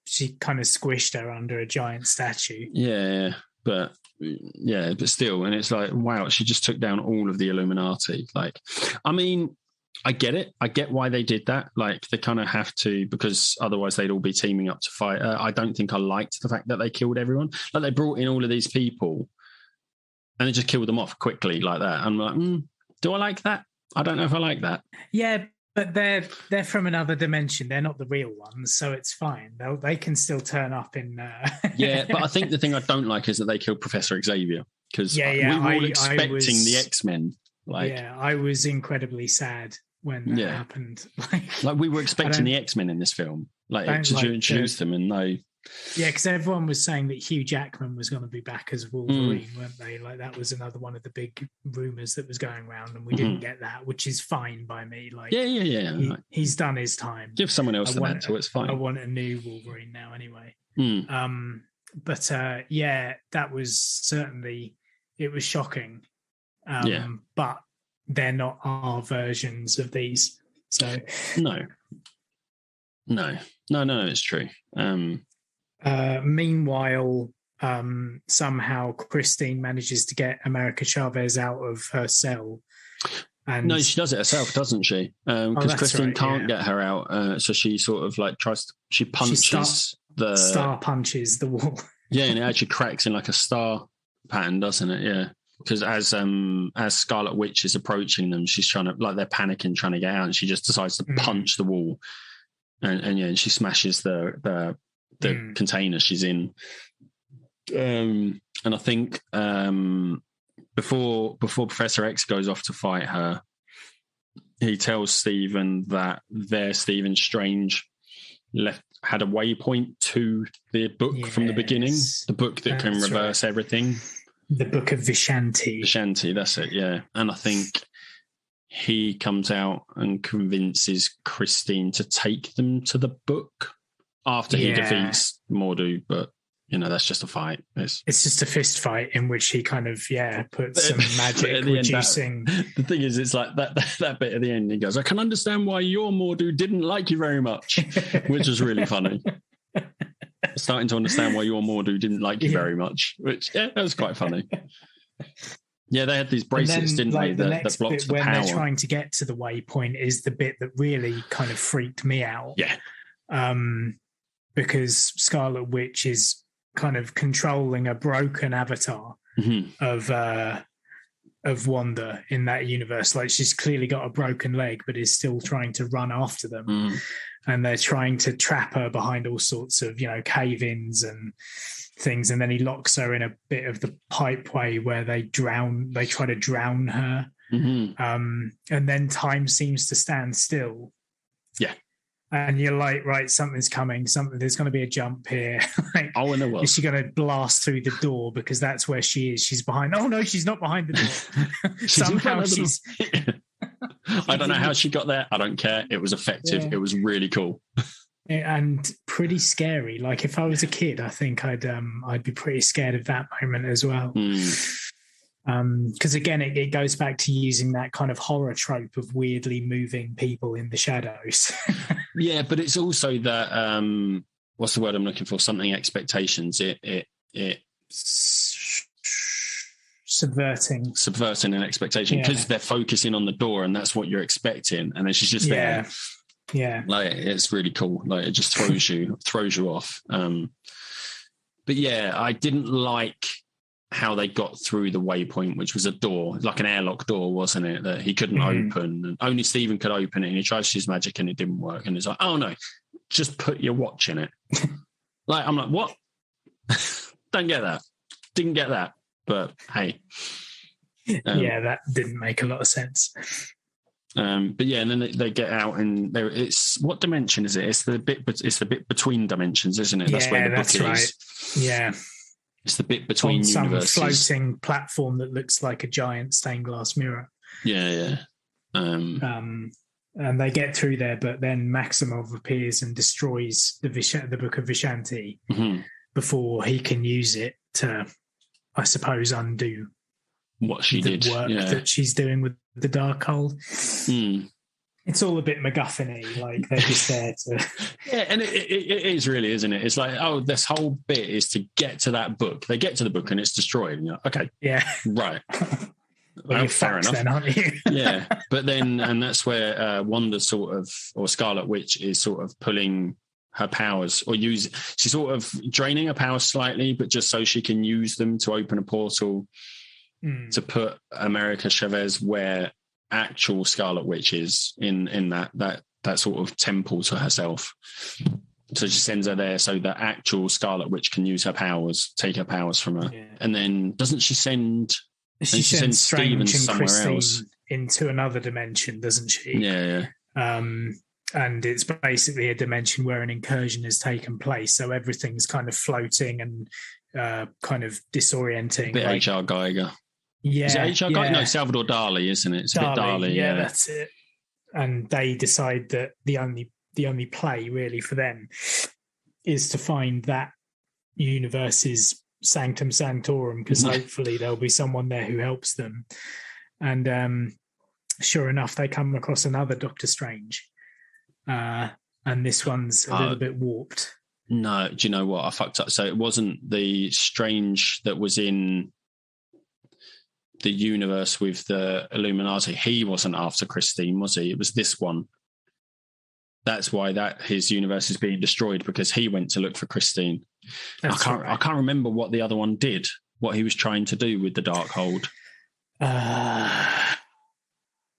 S3: She kind of squished her under a giant statue.
S2: Yeah, but still, and it's like, wow, she just took down all of the Illuminati. Like, I mean, I get it. I get why they did that. Like, they kind of have to, because otherwise they'd all be teaming up to fight. I don't think I liked the fact that they killed everyone. Like, they brought in all of these people and they just killed them off quickly like that. I'm like, do I like that? I don't know if I like that.
S3: Yeah, but they're from another dimension. They're not the real ones, so it's fine. They can still turn up in...
S2: Yeah, but I think the thing I don't like is that they killed Professor Xavier, because we were all expecting the X-Men.
S3: I was incredibly sad when that happened.
S2: Like we were expecting the X-Men in this film, to introduce them, and no...
S3: Yeah, because everyone was saying that Hugh Jackman was going to be back as Wolverine, weren't they? Like, that was another one of the big rumours that was going around, and we didn't get that, which is fine by me. Like, he's done his time.
S2: Give someone else the mantle, it's fine.
S3: I want a new Wolverine now anyway. But that was certainly... It was shocking. But they're not our versions of these. So
S2: No, it's true.
S3: Meanwhile, somehow Christine manages to get America Chavez out of her cell. And
S2: no, she does it herself, doesn't she? Because Christine can't get her out, so she sort of like she punches the
S3: star punches the wall.
S2: Yeah, and it actually cracks in like a star pattern, doesn't it? Yeah. Because as Scarlet Witch is approaching them, she's trying to, like, they're panicking, trying to get out, and she just decides to punch the wall, and she smashes the container she's in. And I think before Professor X goes off to fight her, he tells Stephen that Stephen Strange had a waypoint to the book from the beginning, the book that can reverse everything.
S3: The Book of Vishanti.
S2: Vishanti, that's it, yeah. And I think he comes out and convinces Christine to take them to the book after he defeats Mordo, but, that's just a fight. It's
S3: just a fist fight in which he kind of, puts some magic reducing...
S2: The thing is, it's like that bit at the end, he goes, I can understand why your Mordo didn't like you very much, which is really funny. Starting to understand why your Mordo didn't like you very much, which that was quite funny. Yeah, they had these bracelets, didn't they? That blocked the power. When they're
S3: trying to get to the waypoint is the bit that really kind of freaked me out.
S2: Yeah,
S3: because Scarlet Witch is kind of controlling a broken avatar of Wanda in that universe. Like, she's clearly got a broken leg, but is still trying to run after them. And they're trying to trap her behind all sorts of, cave-ins and things. And then he locks her in a bit of the pipeway where they try to drown her. And then time seems to stand still.
S2: Yeah.
S3: And you're like, right, something's coming. There's going to be a jump here.
S2: And there was.
S3: Is she going to blast through the door? Because that's where she is. She's behind. Oh, no, she's not behind the door. Somehow she's...
S2: I don't know how she got there. I don't care. It was effective. It was really cool.
S3: And pretty scary. Like, if I was a kid, I think I'd be pretty scared of that moment as well. Because again, it goes back to using that kind of horror trope of weirdly moving people in the shadows.
S2: Yeah, but it's also that what's the word I'm looking for? Something expectations. It subverting an expectation, because they're focusing on the door and that's what you're expecting, and then she's just there. Like, it's really cool. Like, it just throws you off. But yeah, I didn't like how they got through the waypoint, which was a door, like an airlock door, wasn't it? That he couldn't open, and only Stephen could open it. And he tried to use magic, and it didn't work. And it's like, oh no, just put your watch in it. Like, I'm like, what? Don't get that. Didn't get that. But hey,
S3: that didn't make a lot of sense.
S2: But yeah, and then they get out, and it's what dimension is it? It's the bit between dimensions, isn't it? That's where the book is. Right.
S3: Yeah.
S2: It's the bit between
S3: on some
S2: universes.
S3: Floating platform that looks like a giant stained glass mirror.
S2: Yeah.
S3: And they get through there, but then Maximov appears and destroys the Book of Vishanti before he can use it to, I suppose, undo
S2: what she did.
S3: Work that she's doing with the Darkhold. It's all a bit MacGuffin-y, like they're just there to...
S2: Yeah, and it is really, isn't it? It's like, oh, this whole bit is to get to that book. They get to the book and it's destroyed. And you're like, okay.
S3: Yeah.
S2: Right.
S3: Well,
S2: fair enough.
S3: Then, aren't you?
S2: Yeah. But then, and that's where Wanda or Scarlet Witch is sort of pulling her powers, or she's sort of draining her powers slightly, but just so she can use them to open a portal to put America Chavez where actual Scarlet Witch is in that sort of temple to herself. So she sends her there so that actual Scarlet Witch can use her powers, take her powers from her. Yeah. And then doesn't she send...
S3: She sends Strange and
S2: somewhere
S3: Christine
S2: else
S3: into another dimension, doesn't she?
S2: Yeah.
S3: And it's basically a dimension where an incursion has taken place. So everything's kind of floating and kind of disorienting.
S2: A bit H.R. Geiger.
S3: Yeah.
S2: Is it H.R. Geiger? No, Salvador Dali, isn't it? It's a bit Dali.
S3: Yeah, that's it. And they decide that the only play really for them is to find that universe's sanctum sanctorum, because hopefully there'll be someone there who helps them. And sure enough, they come across another Doctor Strange. And this one's a little bit warped.
S2: No, do you know what? I fucked up. So it wasn't the Strange that was in the universe with the Illuminati. He wasn't after Christine, was he? It was this one. That's why his universe is being destroyed, because he went to look for Christine. I can't remember what the other one did, what he was trying to do with the Darkhold.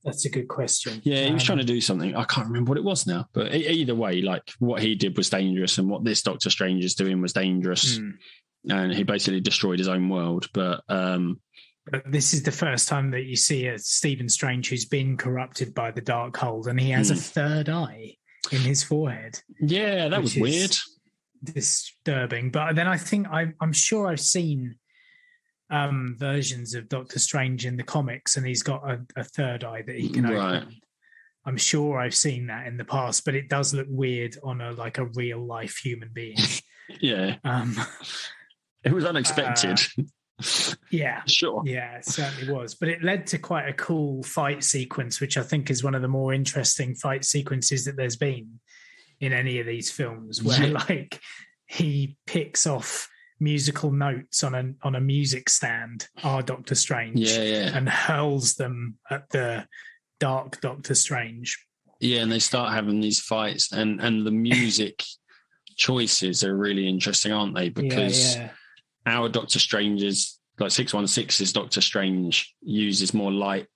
S3: That's a good question.
S2: Yeah, he was trying to do something. I can't remember what it was now. But either way, like, what he did was dangerous, and what this Doctor Strange is doing was dangerous. And he basically destroyed his own world. But
S3: this is the first time that you see a Stephen Strange who's been corrupted by the Darkhold, and he has a third eye in his forehead.
S2: Yeah, that was weird.
S3: Disturbing. But then I think I'm sure I've seen versions of Doctor Strange in the comics, and he's got a third eye that he can open. I'm sure I've seen that in the past, but it does look weird on a real life human being.
S2: Yeah. It was unexpected.
S3: Yeah.
S2: Sure.
S3: Yeah, it certainly was. But it led to quite a cool fight sequence, which I think is one of the more interesting fight sequences that there's been in any of these films, where he picks off musical notes on a music stand, our Doctor Strange, and hurls them at the dark Doctor Strange. Yeah,
S2: and they start having these fights, and the music choices are really interesting, aren't they? Because our Doctor Strange is like 616's Doctor Strange uses more light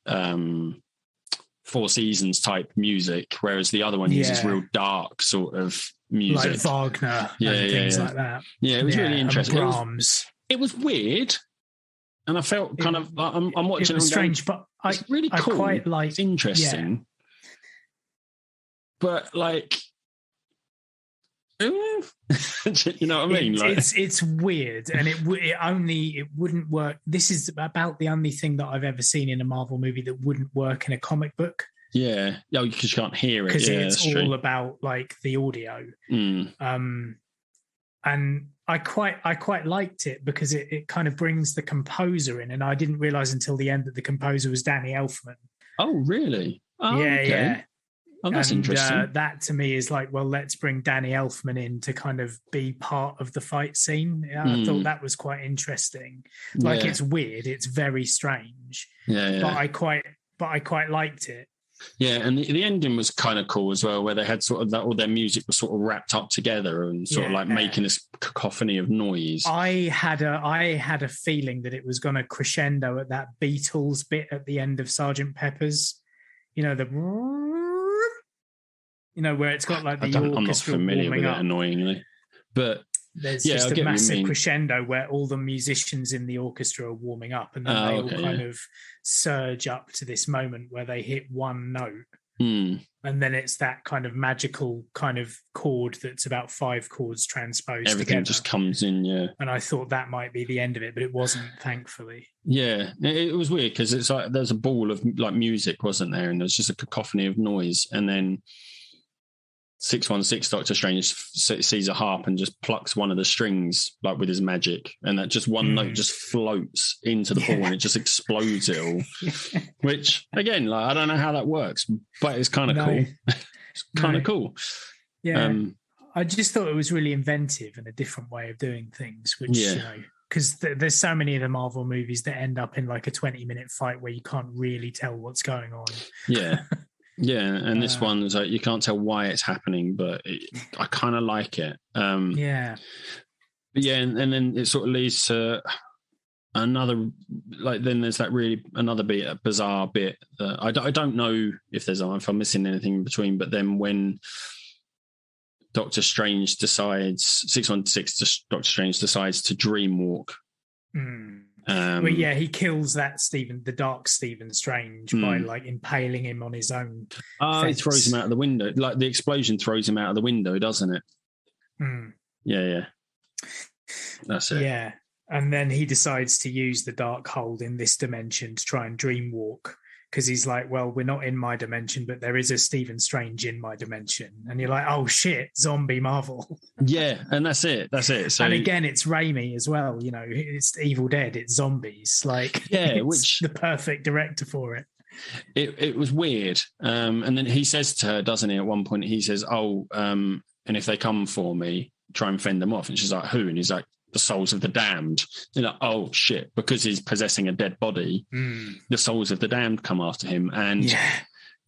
S2: Four Seasons type music, whereas the other one uses real dark sort of music,
S3: like Wagner and things like that.
S2: Yeah, it was really interesting.
S3: Brahms.
S2: It was weird, and I felt kind of I'm watching.
S3: It was strange, but
S2: it's really cool.
S3: I quite like.
S2: It's interesting, but like. You know what I mean?
S3: It's weird, and it wouldn't work. This is about the only thing that I've ever seen in a Marvel movie that wouldn't work in a comic book.
S2: Yeah, because you can't hear it.
S3: Because it's all about like the audio. And I quite liked it because it kind of brings the composer in, and I didn't realize until the end that the composer was Danny Elfman.
S2: Oh, really? Oh,
S3: yeah,
S2: okay.
S3: yeah.
S2: Oh, that's interesting.
S3: That to me is like, well, let's bring Danny Elfman in to kind of be part of the fight scene. I thought that was quite interesting. Like, it's weird, it's very strange.
S2: Yeah.
S3: But I quite liked it.
S2: Yeah, and the ending was kind of cool as well, where they had sort of that, all their music was sort of wrapped up together and sort of like making this cacophony of noise.
S3: I had a feeling that it was going to crescendo at that Beatles bit at the end of Sgt. Pepper's, where it's got like the orchestra.
S2: I'm not familiar with it, annoyingly, but
S3: there's just a massive crescendo where all the musicians in the orchestra are warming up, and then they all kind of surge up to this moment where they hit one note, and then it's that kind of magical kind of chord that's about 5 chords transposed.
S2: Everything
S3: together.
S2: Just comes in, yeah.
S3: And I thought that might be the end of it, but it wasn't, thankfully.
S2: Yeah, it was weird because it's like there's a ball of like music, wasn't there? And there's just a cacophony of noise, and then 616 Doctor Strange sees a harp and just plucks one of the strings like with his magic, and that just one note just floats into the ball and it just explodes it all. Which again, like I don't know how that works, but it's kind of cool. It's kind of cool.
S3: Yeah, I just thought it was really inventive and a different way of doing things. Which because there's so many of the Marvel movies that end up in like a 20-minute fight where you can't really tell what's going on.
S2: Yeah. Yeah, and this one's like you can't tell why it's happening, but I kind of like it. But yeah, and then it sort of leads to another, like then there's that really another bit, a bizarre bit. I don't know if I'm missing anything in between, but then when Doctor Strange decides 616, Doctor Strange decides to dream walk.
S3: He kills the dark Stephen Strange by like impaling him on his own.
S2: He throws him out of the window. Like the explosion throws him out of the window, doesn't it? Yeah. That's it.
S3: Yeah. And then he decides to use the dark hold in this dimension to try and dream walk. Because he's like, well, we're not in my dimension, but there is a Stephen Strange in my dimension. And you're like, oh, shit, zombie Marvel.
S2: Yeah, and that's it. So,
S3: and again, it's Raimi as well. It's Evil Dead, it's zombies. Like,
S2: which
S3: the perfect director for it.
S2: It was weird. And then he says to her, doesn't he, at one point, he says, and if they come for me, try and fend them off. And she's like, who? And he's like, the souls of the damned. You're like, oh shit, because he's possessing a dead body, the souls of the damned come after him, and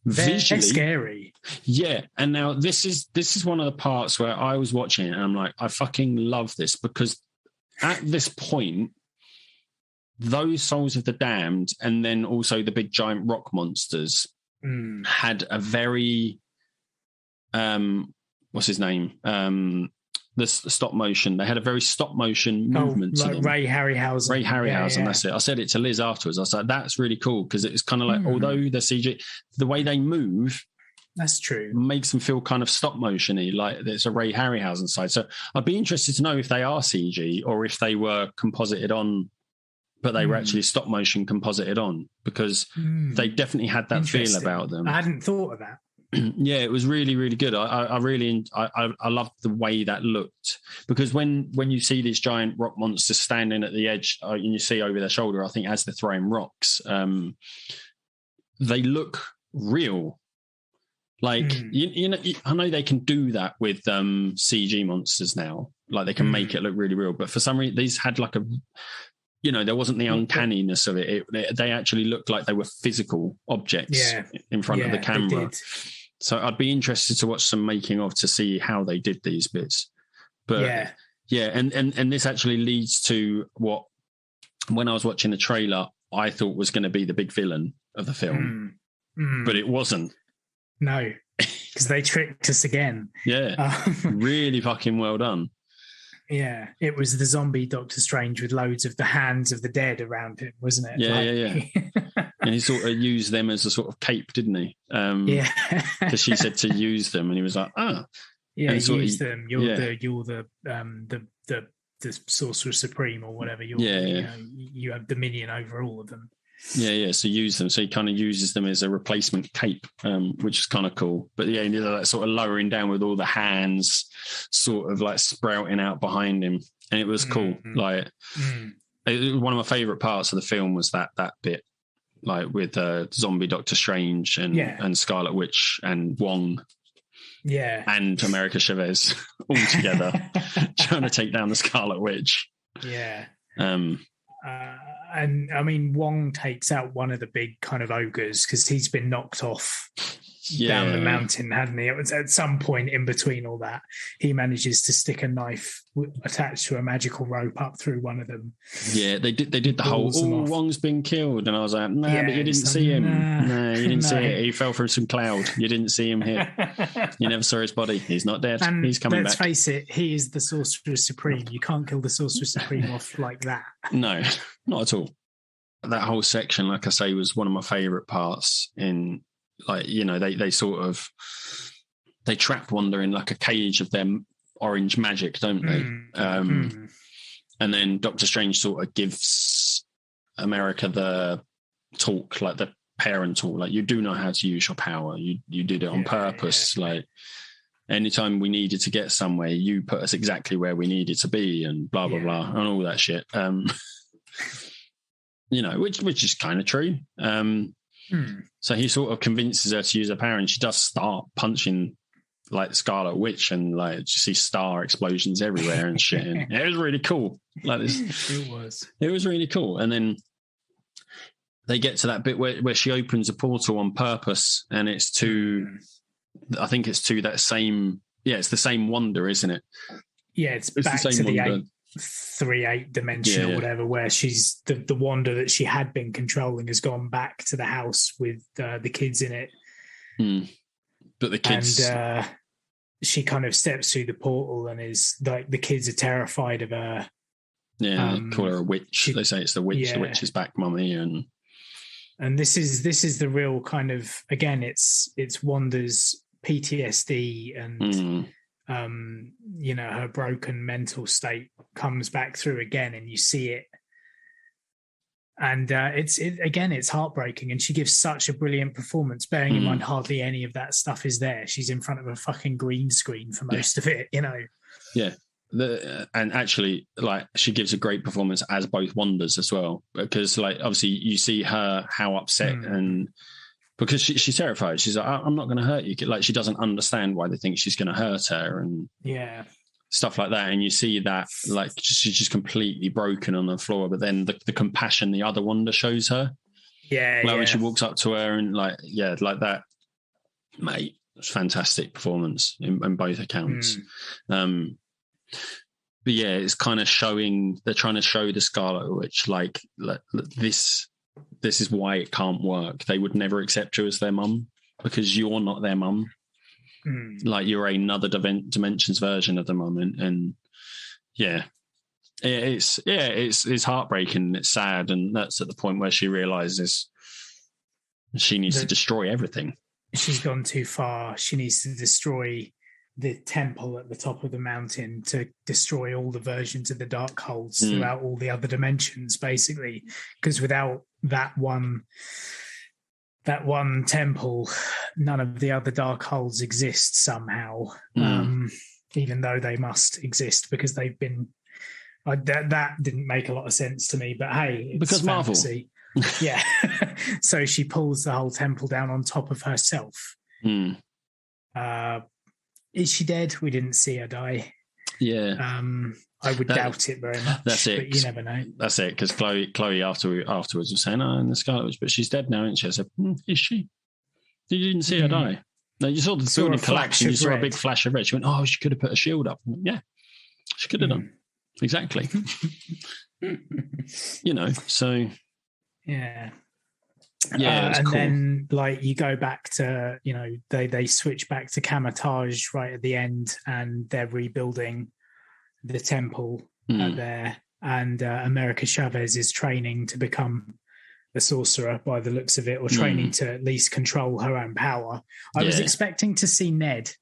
S2: visually
S3: scary.
S2: Yeah, and now this is one of the parts where I was watching it and I'm like, I fucking love this, because at this point, those souls of the damned and then also the big giant rock monsters had a very what's his name? The stop motion. They had a very stop motion movement to them.
S3: Ray Harryhausen.
S2: That's it. I said it to Liz afterwards. I was like, that's really cool, because it's kind of like, although the CG, the way they move,
S3: that's true,
S2: makes them feel kind of stop motiony, like it's a Ray Harryhausen side. So I'd be interested to know if they are CG or if they were composited on, but they were actually stop motion composited on, because they definitely had that feel about them.
S3: I hadn't thought of that.
S2: Yeah, it was really, really good. I really loved the way that looked, because when you see these giant rock monsters standing at the edge and you see over their shoulder, I think as they're throwing rocks, they look real. Like you know, I know they can do that with CG monsters now. Like they can make it look really real, but for some reason these had like a, there wasn't the uncanniness of it. They actually looked like they were physical objects in front of the camera. So I'd be interested to watch some making of to see how they did these bits. But and this actually leads to what, when I was watching the trailer, I thought was going to be the big villain of the film, but it wasn't.
S3: No, because they tricked us again.
S2: Yeah, really fucking well done.
S3: Yeah, it was the zombie Doctor Strange with loads of the hands of the dead around him, wasn't it?
S2: Yeah. And he sort of used them as a sort of cape, didn't he? Because she said to use them, and he was like,
S3: yeah, use them. You're the Sorcerer Supreme or whatever. You have dominion over all of them.
S2: Yeah. So use them. So he kind of uses them as a replacement cape, which is kind of cool. But that sort of lowering down with all the hands sort of like sprouting out behind him, and it was cool. Like one of my favorite parts of the film was that bit, like with zombie Doctor Strange and Scarlet Witch and Wong.
S3: Yeah.
S2: And America Chavez all together trying to take down the Scarlet Witch.
S3: Yeah. And I mean, Wong takes out one of the big kind of ogres because he's been knocked off down the mountain, hadn't he? It was at some point in between all that, he manages to stick a knife attached to a magical rope up through one of them.
S2: Yeah, they did the whole, Wong's been killed. And I was like, but you didn't see him. No, you didn't see it. He fell through some cloud. You didn't see him here. You never saw his body. He's not dead.
S3: And
S2: he's coming
S3: let's
S2: back.
S3: Let's face it, he is the Sorcerer Supreme. You can't kill the Sorcerer Supreme off like that.
S2: No, not at all. That whole section, like I say, was one of my favourite parts in, like, they sort of, they trap Wanda in like a cage of their orange magic, don't they? And then Doctor Strange sort of gives America the talk, like the parent talk, like, you do know how to use your power. You did it on purpose. Yeah. Like, anytime we needed to get somewhere, you put us exactly where we needed to be, and blah, blah, blah, and all that shit. Which is kind of true. So he sort of convinces her to use her power, and she does start punching like Scarlet Witch, and like you see star explosions everywhere and shit. And it was really cool. Like this, it was really cool. And then they get to that bit where she opens a portal on purpose, and it's to, I think it's to that same, it's the same Wanda, isn't it?
S3: Yeah, it's back to the 3/8 dimension or whatever, where she's the Wanda that she had been controlling has gone back to the house with the kids in it.
S2: But the kids,
S3: and she kind of steps through the portal, and is like, the kids are terrified of her.
S2: They call her a witch. They say it's the witch. The witch is back, mummy.
S3: And this is the real kind of, again, it's Wanda's PTSD and her broken mental state comes back through again, and you see it. And it's heartbreaking, and she gives such a brilliant performance, bearing in mind hardly any of that stuff is there. She's in front of a fucking green screen for most of it,
S2: Yeah. And actually, like, she gives a great performance as both Wandas as well, because, like, obviously you see her how upset, and because she's terrified. She's like, I'm not going to hurt you. Like, she doesn't understand why they think she's going to hurt her, and stuff like that. And you see that, like, she's just completely broken on the floor. But then the compassion the other Wanda shows her, when she walks up to her, and like that, mate, it's fantastic performance in both accounts. But yeah, it's kind of showing, they're trying to show the Scarlet Witch, like this is why it can't work. They would never accept you as their mum, because you're not their mum. Like, you're another dimensions version of the mum, and it's heartbreaking and it's sad, and that's at the point where she realizes she needs to destroy everything.
S3: She's gone too far. She needs to destroy the temple at the top of the mountain to destroy all the versions of the Darkholds throughout all the other dimensions, basically. Because without that one temple, none of the other Darkholds exist somehow. Even though they must exist, because they've been. That didn't make a lot of sense to me, but hey, it's
S2: because
S3: fantasy. Marvel. So she pulls the whole temple down on top of herself. Is she dead? We didn't see her die. I would doubt it very much.
S2: That's it.
S3: But you never know.
S2: That's it, because Chloe afterwards was saying, in the Scarlet Witch, but she's dead now, isn't she? I said, is she? You didn't see her die. No, you saw the building collapse, and you saw a big flash of red. She went, she could have put a shield up. Yeah, she could have done. Exactly. So.
S3: Yeah.
S2: And
S3: cool. Then, like, you go back to, they switch back to Kamatage right at the end, and they're rebuilding the temple there, and America Chavez is training to become a sorcerer by the looks of it, or training to at least control her own power. I was expecting to see Ned.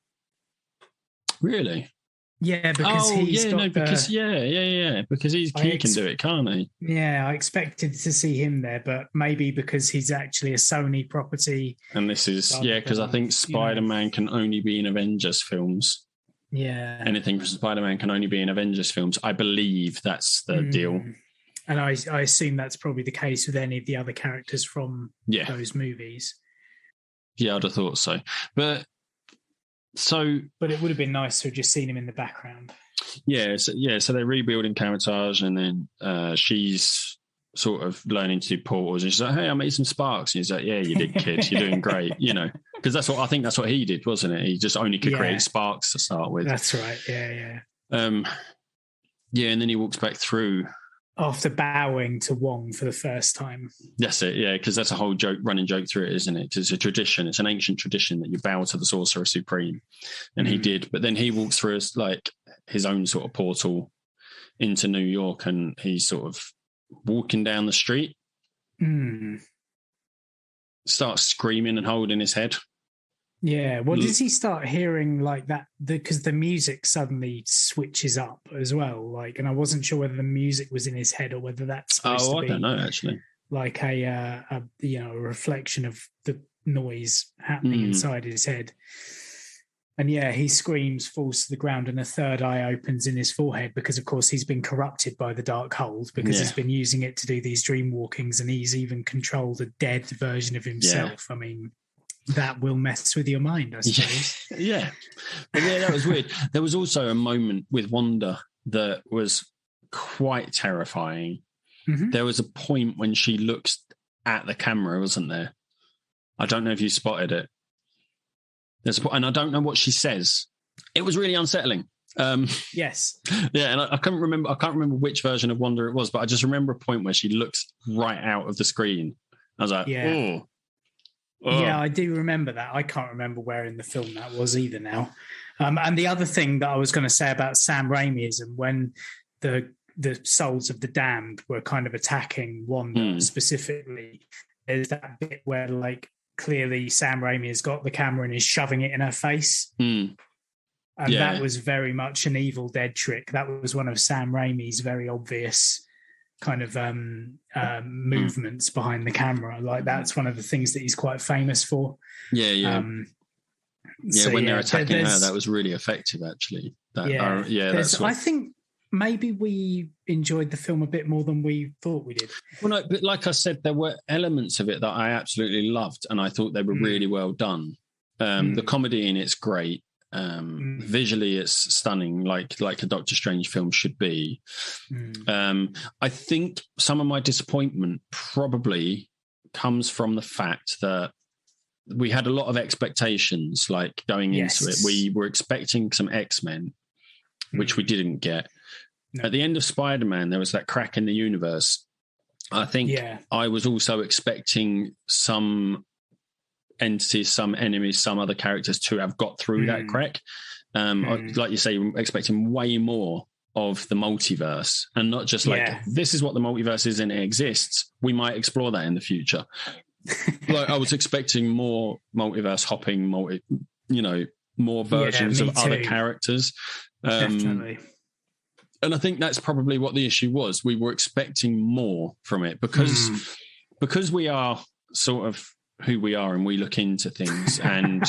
S2: Really?
S3: Yeah, because because
S2: he can do it, can't he?
S3: Yeah, I expected to see him there, but maybe because he's actually a Sony property.
S2: And this is because I think Spider-Man can only be in Avengers films.
S3: Yeah,
S2: anything from Spider-Man can only be in Avengers films. I believe that's the deal.
S3: And I assume that's probably the case with any of the other characters from those movies.
S2: Yeah, I'd have thought so, but it would
S3: have been nice to have just seen him in the background.
S2: So they're rebuilding Kamatage, and then she's sort of learning to do portals. And she's like, hey, I made some sparks. And he's like, yeah, you did, kid. You're doing great. Because that's what he did, wasn't it? He just only could create sparks to start with.
S3: That's right. Yeah.
S2: And then he walks back through.
S3: After bowing to Wong for the first time.
S2: That's it, yeah, because that's a whole running joke through it, isn't it? 'Cause it's a tradition. It's an ancient tradition that you bow to the Sorcerer Supreme. And he did. But then he walks through his own sort of portal into New York, and he's sort of walking down the street. Starts screaming and holding his head.
S3: Yeah. Well, does he start hearing like that? Because the music suddenly switches up as well. And I wasn't sure whether the music was in his head or whether that's supposed to be. I don't
S2: know actually.
S3: Like a reflection of the noise happening inside his head. And he screams, falls to the ground, and a third eye opens in his forehead because, of course, he's been corrupted by the dark hold because he's been using it to do these dream walkings, and he's even controlled a dead version of himself. I mean, that will mess with your mind, I suppose.
S2: Yeah. But that was weird. There was also a moment with Wanda that was quite terrifying. Mm-hmm. There was a point when she looks at the camera, wasn't there? I don't know if you spotted it. And I don't know what she says. It was really unsettling.
S3: Yes.
S2: Yeah, and I can't remember which version of Wanda it was, but I just remember a point where she looks right out of the screen. I was like, oh.
S3: Yeah, I do remember that. I can't remember where in the film that was either now. And the other thing that I was going to say about Sam Raimi is when the souls of the damned were kind of attacking Wanda specifically, there's that bit where clearly Sam Raimi has got the camera and is shoving it in her face. And that was very much an Evil Dead trick. That was one of Sam Raimi's very obvious kind of movements behind the camera. That's one of the things that he's quite famous for.
S2: When they're attacking her, that was really effective, actually. I think
S3: maybe we enjoyed the film a bit more than we thought we did.
S2: Well, no, but like I said, there were elements of it that I absolutely loved, and I thought they were really well done. The comedy in it's great. Visually, it's stunning, like a Doctor Strange film should be. I think some of my disappointment probably comes from the fact that we had a lot of expectations, going into it. We were expecting some X-Men, which we didn't get. No. At the end of Spider-Man, there was that crack in the universe. I think I was also expecting some entities, some enemies, some other characters to have got through that crack. Like you say, expecting way more of the multiverse, and not just this is what the multiverse is and it exists. We might explore that in the future. I was expecting more multiverse hopping, more versions of other characters.
S3: Definitely.
S2: And I think that's probably what the issue was. We were expecting more from it because we are sort of who we are and we look into things and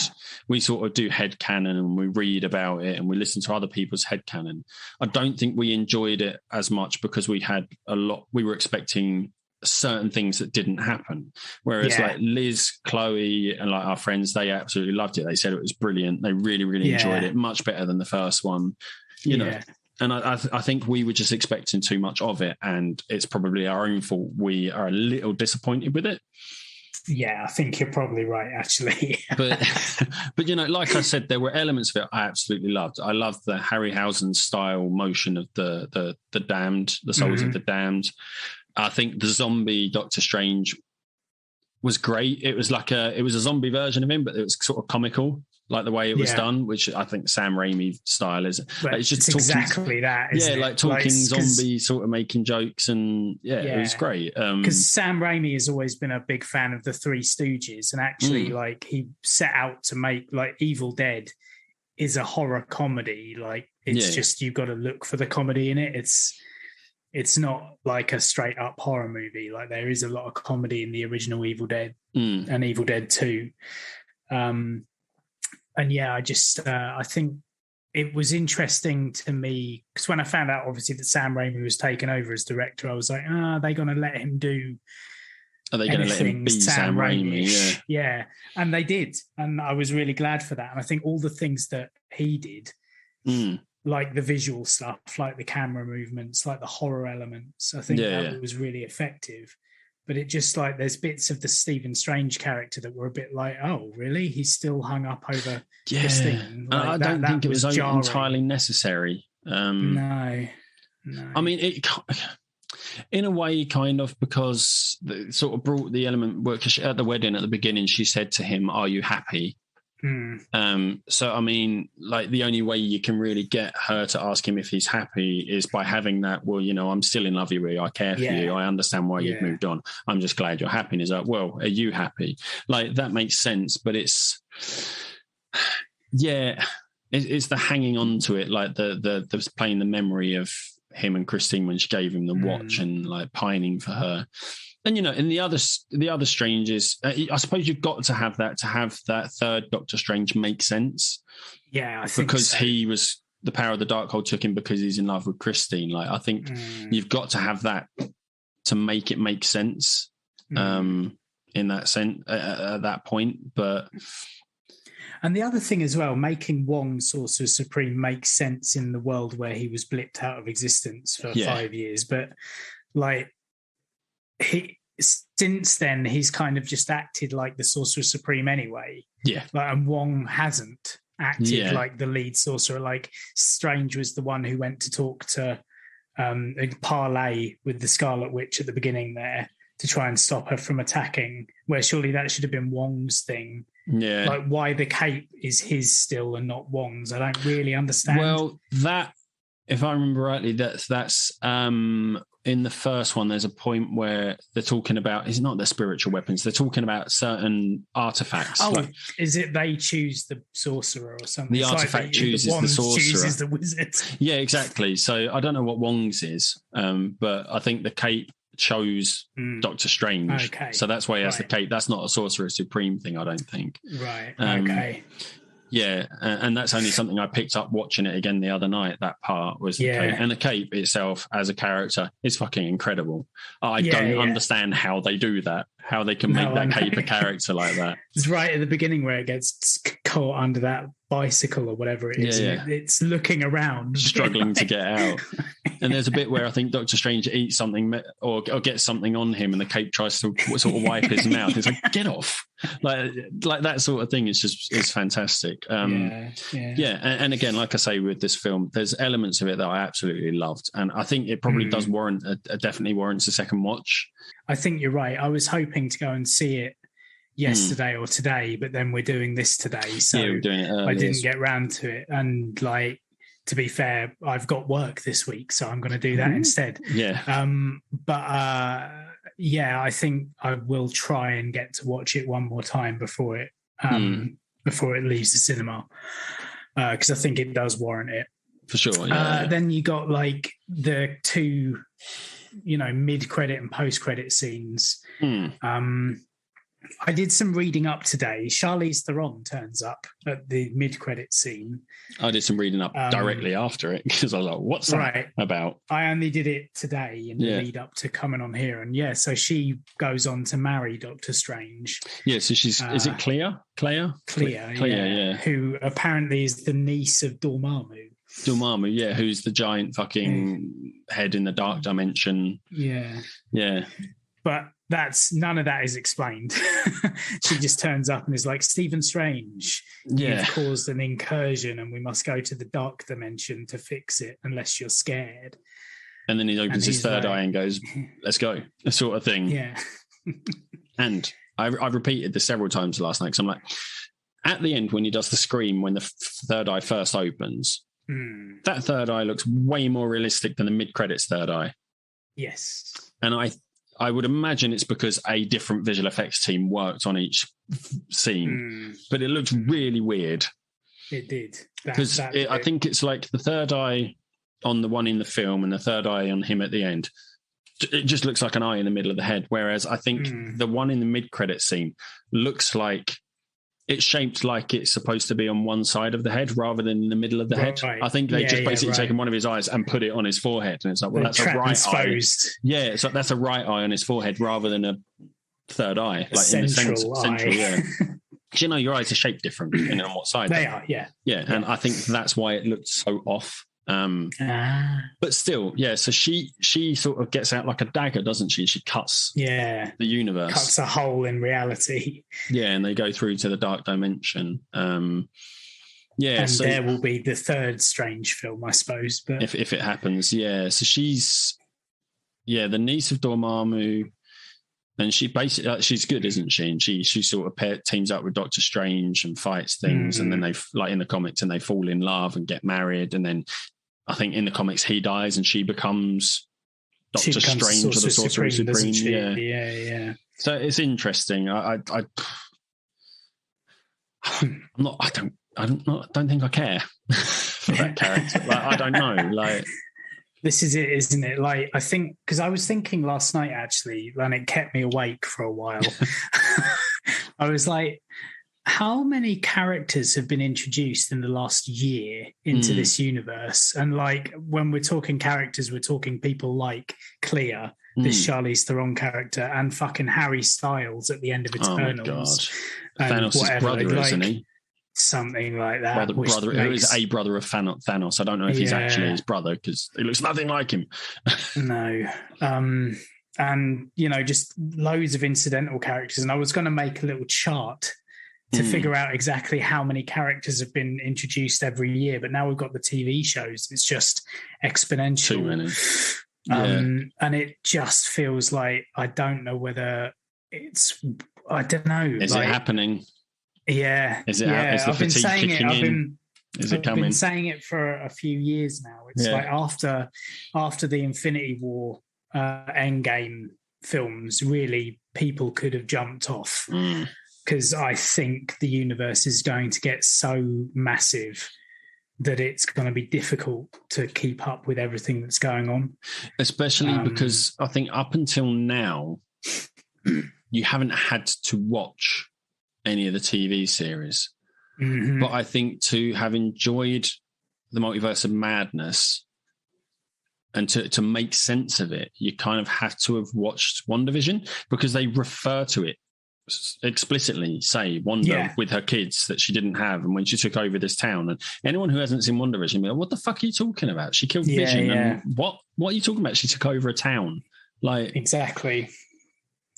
S2: we sort of do headcanon and we read about it and we listen to other people's headcanon. I don't think we enjoyed it as much because we were expecting certain things that didn't happen. Whereas Liz, Chloe and our friends, they absolutely loved it. They said it was brilliant. They really, really enjoyed it. Much better than the first one, you know. And I think we were just expecting too much of it, and it's probably our own fault. We are a little disappointed with it.
S3: Yeah, I think you're probably right, actually.
S2: but like I said, there were elements of it I absolutely loved. I loved the Harryhausen style motion of the damned, the souls of the damned. I think the zombie Doctor Strange was great. It was it was a zombie version of him, but it was sort of comical. Like the way it was done, which I think Sam Raimi style is.
S3: It's just exactly that.
S2: Talking zombie, sort of making jokes, and it was great.
S3: Because Sam Raimi has always been a big fan of the Three Stooges, and actually, he set out to make Evil Dead is a horror comedy. It's just you've got to look for the comedy in it. It's not like a straight up horror movie. There is a lot of comedy in the original Evil Dead and Evil Dead 2. And I think it was interesting to me because when I found out, obviously, that Sam Raimi was taken over as director, I was like, are they going to let him do?
S2: Are they going to let him be Sam Raimi?
S3: Yeah, and they did, and I was really glad for that. And I think all the things that he did, like the visual stuff, like the camera movements, like the horror elements. I think that was really effective. But it just like there's bits of the Stephen Strange character that were a bit like, oh, really? He's still hung up over this thing. Like,
S2: I don't think it was
S3: jarring.
S2: entirely necessary.
S3: No.
S2: I mean, it in a way, kind of, because it sort of brought the element where at the wedding at the beginning, she said to him, "Are you happy?" So, I mean, like the only way you can really get her to ask him if he's happy is by having that, well, you know, I'm still in love with you. I care for you. I understand why you've moved on. I'm just glad you're happy. And he's like, well, are you happy? Like, that makes sense. But it's the hanging on to it, like the playing the memory of him and Christine when she gave him the watch and like pining for her. And, you know, and the other Stranges, I suppose you've got to have that third Doctor Strange make sense.
S3: Yeah, I think
S2: because
S3: so.
S2: he was, the power of the Darkhold took him because he's in love with Christine. Like, I think you've got to have that to make it make sense in that sense at that point. But
S3: and the other thing as well, making Wong Sorcerer Supreme make sense in the world where he was blipped out of existence for 5 years. But like, since then he's kind of just acted like the Sorcerer Supreme anyway. And Wong hasn't acted like the lead sorcerer. Like, Strange was the one who went to talk to parlay with the Scarlet Witch at the beginning there to try and stop her from attacking, where surely that should have been Wong's thing. Like, why the cape is his still and not Wong's, I don't really understand.
S2: Well, that, if I remember rightly, that's in the first one, there's a point where they're talking about, it's not their spiritual weapons, they're talking about certain artifacts.
S3: Oh, like, is it they choose the sorcerer or something?
S2: The artifact chooses the sorcerer.
S3: Chooses the wizard.
S2: Yeah, exactly. So I don't know what Wong's is, but I think the cape chose Doctor Strange.
S3: Okay.
S2: So that's why he has the cape. That's not a Sorcerer Supreme thing, I don't think.
S3: Right. Okay.
S2: Yeah, and that's only something I picked up watching it again the other night. That part was the cape. And the cape itself as a character is fucking incredible. I don't understand how they do that, how they can make that cape a character like that.
S3: It's right at the beginning where it gets caught under that bicycle or whatever it is. It's looking around,
S2: struggling to get out. And there's a bit where I think Doctor Strange eats something or gets something on him, and the cape tries to sort of wipe his mouth. It's like, get off! Like that sort of thing is fantastic. And again, like I say, with this film, there's elements of it that I absolutely loved, and I think it probably does warrant definitely warrants a second watch. I
S3: think you're right. I was hoping to go and see it yesterday or today, but then we're doing this today, so
S2: we're doing it early.
S3: I didn't get round to it. And like, to be fair, I've got work this week, so I'm going to do that instead. I think I will try and get to watch it one more time before it leaves the cinema, because I think it does warrant it
S2: for sure.
S3: Then you got like the two, mid-credit and post-credit scenes. I did some reading up today. Charlize Theron turns up at the mid-credit scene.
S2: I did some reading up directly after it, because I was like, what's that about?
S3: I only did it today in the lead up to coming on here. And so she goes on to marry Doctor Strange. Yeah, so she's, is it Clea? Clea, who apparently is the niece of Dormammu.
S2: Dormammu, who's the giant fucking head in the dark dimension.
S3: But none of that is explained. She just turns up and is like, Stephen Strange, you've caused an incursion and we must go to the dark dimension to fix it unless you're scared. And then he opens his third eye and goes, let's go, that sort of thing. Yeah. And I've repeated this several times last night, because I'm like, at the end when he does the scream, when the third eye first opens, that third eye looks way more realistic than the mid-credits third eye. Yes.
S2: And I would imagine it's because a different visual effects team worked on each scene, but it looked really weird.
S3: It did.
S2: Because I think it's like the third eye on the one in the film and the third eye on him at the end. It just looks like an eye in the middle of the head. Whereas I think the one in the mid-credit scene looks like it's shaped like it's supposed to be on one side of the head rather than in the middle of the head. I think they just basically taken one of his eyes and put it on his forehead. And it's like, well, that's a right eye. Yeah, so that's a right eye on his forehead rather than a third eye. Like in the central, your eyes are shaped different depending on what side
S3: they are. Yeah.
S2: And I think that's why it looked so off. But still, yeah. So she sort of gets out like a dagger, doesn't she? She cuts the universe,
S3: cuts a hole in reality.
S2: Yeah, and they go through to the dark dimension. Yeah,
S3: and
S2: so
S3: there will be the third Strange film, I suppose. But
S2: if it happens, yeah. So she's the niece of Dormammu, and she basically she's good, isn't she? And she sort of teams up with Doctor Strange and fights things, and then they like in the comics, and they fall in love and get married, and then I think in the comics he dies and she becomes Doctor Strange or the Sorcerer Supreme.
S3: Yeah.
S2: So it's interesting. I'm not. I don't think I care for that character. Like, I don't know. Like,
S3: this is it, isn't it? Like, I think because I was thinking last night actually, and it kept me awake for a while. I was like, how many characters have been introduced in the last year into this universe? And like, when we're talking characters, we're talking people like Clea, this Charlize Theron character, and fucking Harry Styles at the end of Eternals.
S2: Oh my God. Thanos' brother, isn't he?
S3: Something like that.
S2: Brother, who is a brother of Thanos. I don't know if he's actually his brother because he looks nothing like him.
S3: No. And, just loads of incidental characters. And I was going to make a little chart to figure out exactly how many characters have been introduced every year. But now we've got the TV shows. It's just exponential.
S2: Too many.
S3: And it just feels like, I don't know whether I don't know.
S2: Is it happening?
S3: Yeah.
S2: Is it? Is the fatigue kicking in? Is it coming?
S3: I've been saying it for a few years now. It's like after the Infinity War Endgame films, really people could have jumped off because I think the universe is going to get so massive that it's going to be difficult to keep up with everything that's going on.
S2: Especially because I think up until now, you haven't had to watch any of the TV series. But I think to have enjoyed the Multiverse of Madness and to make sense of it, you kind of have to have watched WandaVision because they refer to it explicitly, say Wanda with her kids that she didn't have, and when she took over this town. And anyone who hasn't seen WandaVision, be like, what the fuck are you talking about? She killed Vision. And what are you talking about? She took over a town. Like,
S3: exactly.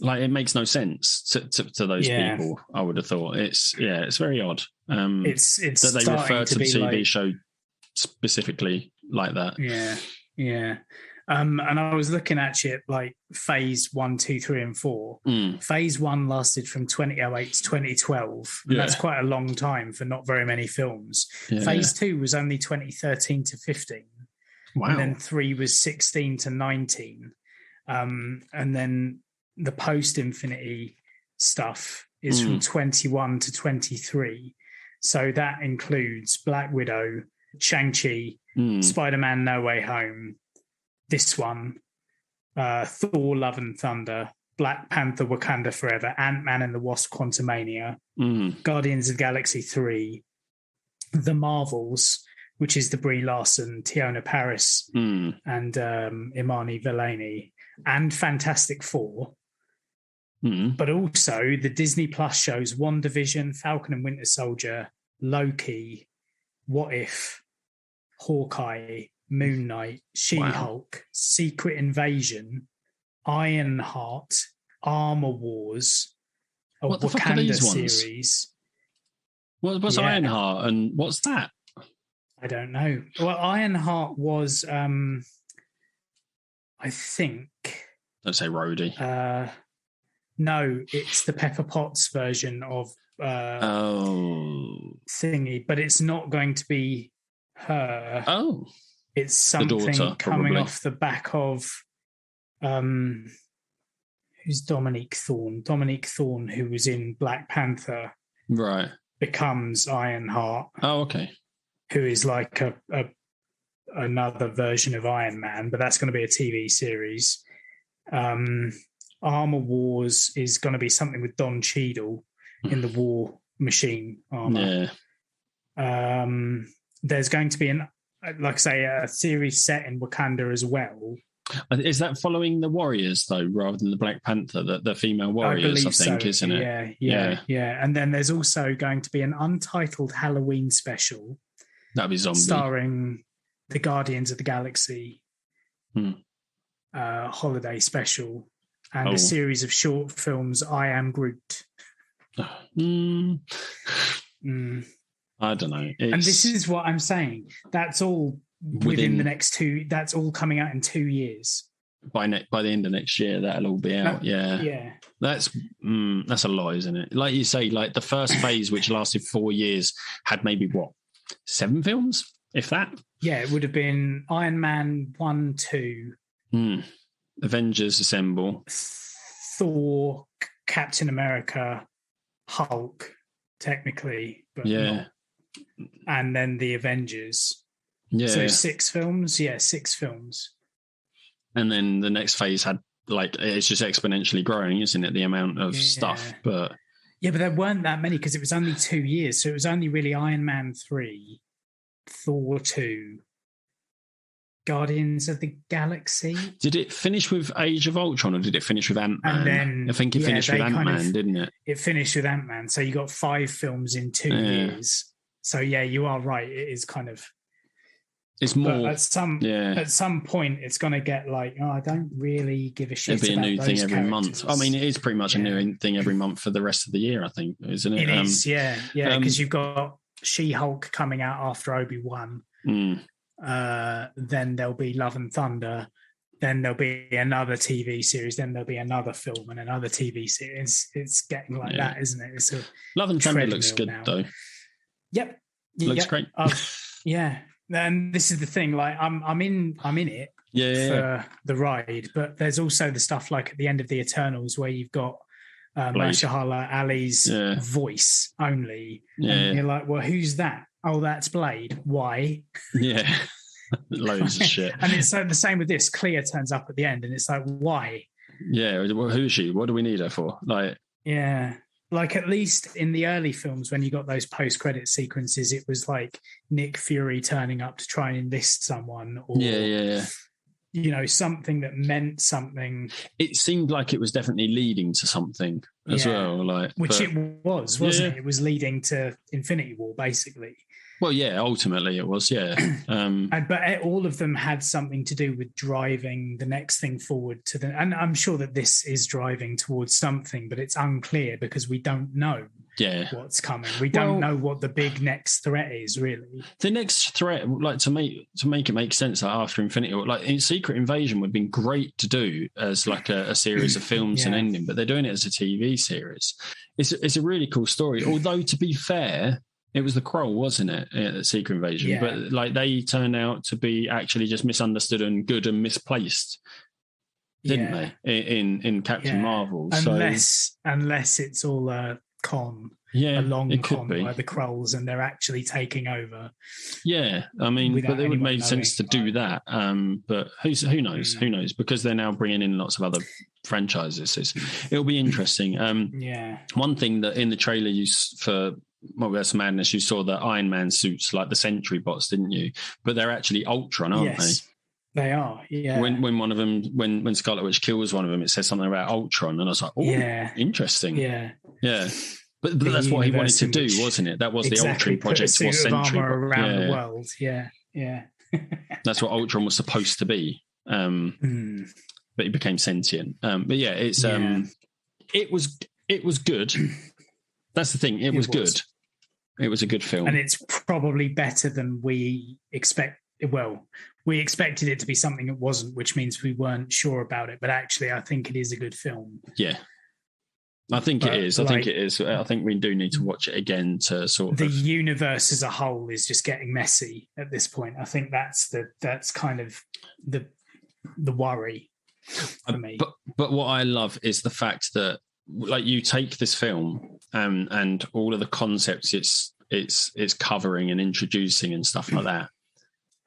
S2: Like, it makes no sense to those people. I would have thought it's very odd. It's that they refer to the TV show specifically like that.
S3: Yeah. And I was looking at it like phase 1, 2, 3, and 4. Phase 1 lasted from 2008 to 2012. And that's quite a long time for not very many films. Phase 2 was only 2013 to 15. Wow. And then 3 was 16 to 19. And then the post-Infinity stuff is from 21 to 23. So that includes Black Widow, Shang-Chi, Spider-Man No Way Home, this one, Thor Love and Thunder, Black Panther Wakanda Forever, Ant-Man and the Wasp Quantumania, Guardians of the Galaxy 3, The Marvels, which is the Brie Larson, Tiona Paris, and Imani Vellani, and Fantastic Four. But also the Disney Plus shows WandaVision, Falcon and Winter Soldier, Loki, What If, Hawkeye, Moon Knight, She-Hulk, Secret Invasion, Ironheart, Armor Wars, a Wakanda series.
S2: What's Ironheart and what's that?
S3: I don't know. Well, Ironheart was, I think...
S2: Don't say Rhodey.
S3: No, it's the Pepper Potts version of thingy, but it's not going to be her.
S2: Oh.
S3: It's something
S2: daughter,
S3: coming off the back of who's Dominique Thorne? Dominique Thorne, who was in Black Panther,
S2: right,
S3: becomes Ironheart.
S2: Oh, okay.
S3: Who is like another version of Iron Man, but that's going to be a TV series. Armor Wars is going to be something with Don Cheadle in the War Machine armor. There's going to be a series set in Wakanda as well.
S2: Is that following the Warriors though, rather than the Black Panther, the female Warriors? I think, isn't it?
S3: Yeah. And then there's also going to be an untitled Halloween special.
S2: That'd be zombie.
S3: Starring the Guardians of the Galaxy holiday special, and a series of short films, I Am Groot.
S2: I don't know.
S3: And this is what I'm saying. That's all within the next 2. That's all coming out in 2 years.
S2: By the end of next year, that'll all be out. Yeah. That's a lot, isn't it? Like you say, like the first phase, which lasted 4 years, had maybe 7 films, if that. Yeah,
S3: it would have been Iron Man 1, 2,
S2: Avengers Assemble,
S3: Thor, Captain America, Hulk, technically, but not. And then the Avengers. Yeah. So 6 films. Yeah, 6 films.
S2: And then the next phase had it's just exponentially growing, isn't it? The amount of stuff, but
S3: there weren't that many because it was only 2 years. So it was only really Iron Man 3, Thor 2, Guardians of the Galaxy.
S2: Did it finish with Age of Ultron or did it finish with Ant-Man?
S3: And then,
S2: I think it finished with Ant-Man, didn't it?
S3: It finished with Ant-Man. So you got 5 films in 2 years. So you are right. It is kind of.
S2: It's more
S3: at some point it's going to get I don't really give a shit.
S2: It'll be
S3: about
S2: a new
S3: those
S2: thing every
S3: characters.
S2: month. I mean, it is pretty much a new thing every month for the rest of the year, I think, isn't it?
S3: It is, because you've got She-Hulk coming out after Obi-Wan. Then there'll be Love and Thunder. Then there'll be another TV series. Then there'll be another film and another TV series. It's getting like that, isn't it? It's
S2: Love and Thunder looks good though.
S3: Yep,
S2: looks great.
S3: And this is the thing, I'm in it for the ride, but there's also the stuff like at the end of the Eternals where you've got Mahershala Ali's voice only, and you're like, well, who's that? Oh, that's Blade. Why?
S2: Yeah, loads of shit.
S3: And it's the same with this. Clea turns up at the end, and it's like, why?
S2: Yeah, well, who is she? What do we need her for?
S3: Like at least in the early films when you got those post-credit sequences, it was like Nick Fury turning up to try and enlist someone or something that meant something.
S2: It seemed like it was definitely leading to something as well.
S3: It was, wasn't it? It was leading to Infinity War, basically.
S2: Well, ultimately it was,
S3: but all of them had something to do with driving the next thing forward and I'm sure that this is driving towards something, but it's unclear because we don't know what's coming. We don't know what the big next threat is, really.
S2: The next threat, to make it make sense, after Infinity War, Secret Invasion would have been great to do as a series of films and ending, but they're doing it as a TV series. It's a really cool story. Although, to be fair, it was the Kroll, wasn't it? Secret Invasion. Yeah. But they turned out to be actually just misunderstood and good and misplaced, didn't they? In Captain Marvel.
S3: Unless it's all a con. A long con by the Krolls and they're actually taking over.
S2: Yeah. I mean, but it would make sense to do that. But who knows? Who knows? Because they're now bringing in lots of other franchises. It'll be interesting. One thing that in the trailer for Multiverse of Madness, you saw the Iron Man suits, like the Sentry bots, didn't you? But they're actually Ultron, aren't they?
S3: They are, yeah.
S2: When one of them, when Scarlet Witch kills one of them, it says something about Ultron, and I was like, oh, interesting.
S3: Yeah.
S2: But that's what he wanted to do, wasn't it? That was the Ultron project.
S3: Put a suit of armor around the world. Yeah.
S2: That's what Ultron was supposed to be. But he became sentient. But it's it was good. That's the thing. It was good. It was a good film.
S3: And it's probably better than we expect. Well, we expected it to be something it wasn't, which means we weren't sure about it. But actually, I think it is a good film.
S2: Yeah. I think it is. I think it is. I think we do need to watch it again to sort of...
S3: The universe as a whole is just getting messy at this point. I think that's kind of the worry for me.
S2: But what I love is the fact that you take this film and all of the concepts it's covering and introducing and stuff like that,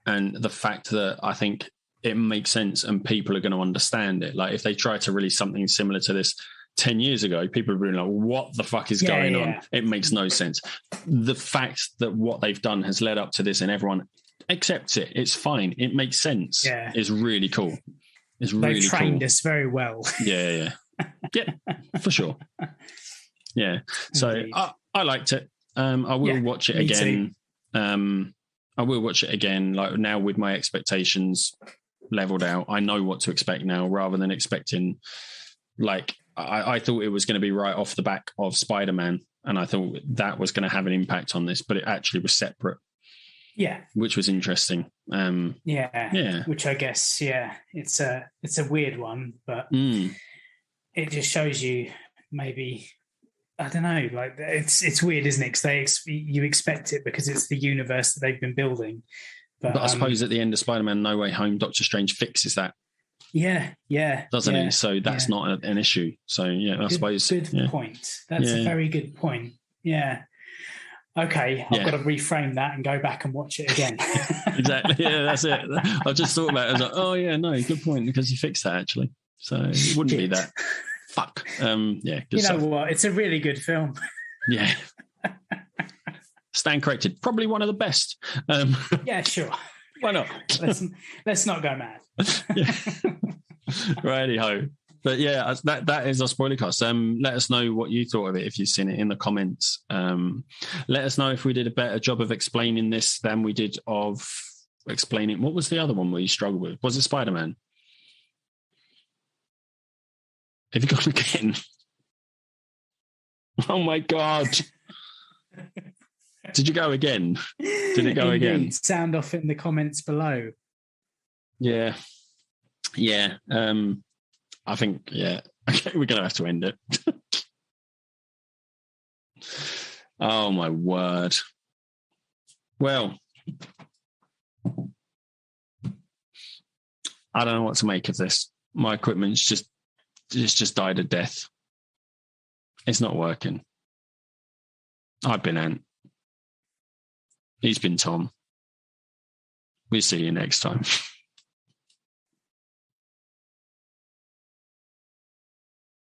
S2: and the fact that I think it makes sense and people are going to understand it. Like if they try to release something similar to this 10 years ago, people would be like, what the fuck is going on? It makes no sense. The fact that what they've done has led up to this and everyone accepts it, it's fine, it makes sense, is really cool. It's really
S3: They've trained
S2: cool.
S3: us very well.
S2: Yeah, for sure. Yeah, so I liked it. I will watch it again. I will watch it again. Like now with my expectations leveled out, I know what to expect now rather than expecting like I thought it was going to be right off the back of Spider-Man, and I thought that was going to have an impact on this, but it actually was separate.
S3: Yeah,
S2: which was interesting.
S3: Yeah, which I guess it's a weird one, but it just shows you maybe I don't know, like it's weird, isn't it? Because you expect it because it's the universe that they've been building. But
S2: I suppose at the end of Spider-Man No Way Home, Doctor Strange fixes that.
S3: Yeah.
S2: Doesn't he? So that's not an issue. So, I suppose.
S3: Good point. That's a very good point. Yeah. Okay, I've got to reframe that and go back and watch it again.
S2: Exactly. Yeah, that's it. I just thought about it. I was like, oh, yeah, no, good point, because you fixed that, actually. So it wouldn't be that. Fuck. Good stuff.
S3: What? It's a really good film.
S2: Yeah. Stand corrected. Probably one of the best.
S3: Yeah, sure.
S2: Why not?
S3: Let's not go mad.
S2: Righty-ho. But yeah, that is our Spoilercast. Let us know what you thought of it if you've seen it in the comments. Let us know if we did a better job of explaining this than we did of explaining. What was the other one where you struggled with? Was it Spider-Man? Have you gone again? Oh my God. Did you go again? Did it go again?
S3: Sound off in the comments below.
S2: Yeah. I think, okay, we're going to have to end it. Oh, my word. Well, I don't know what to make of this. My equipment's just died a death. It's not working. I've been Ant. He's been Tom. We'll see you next time.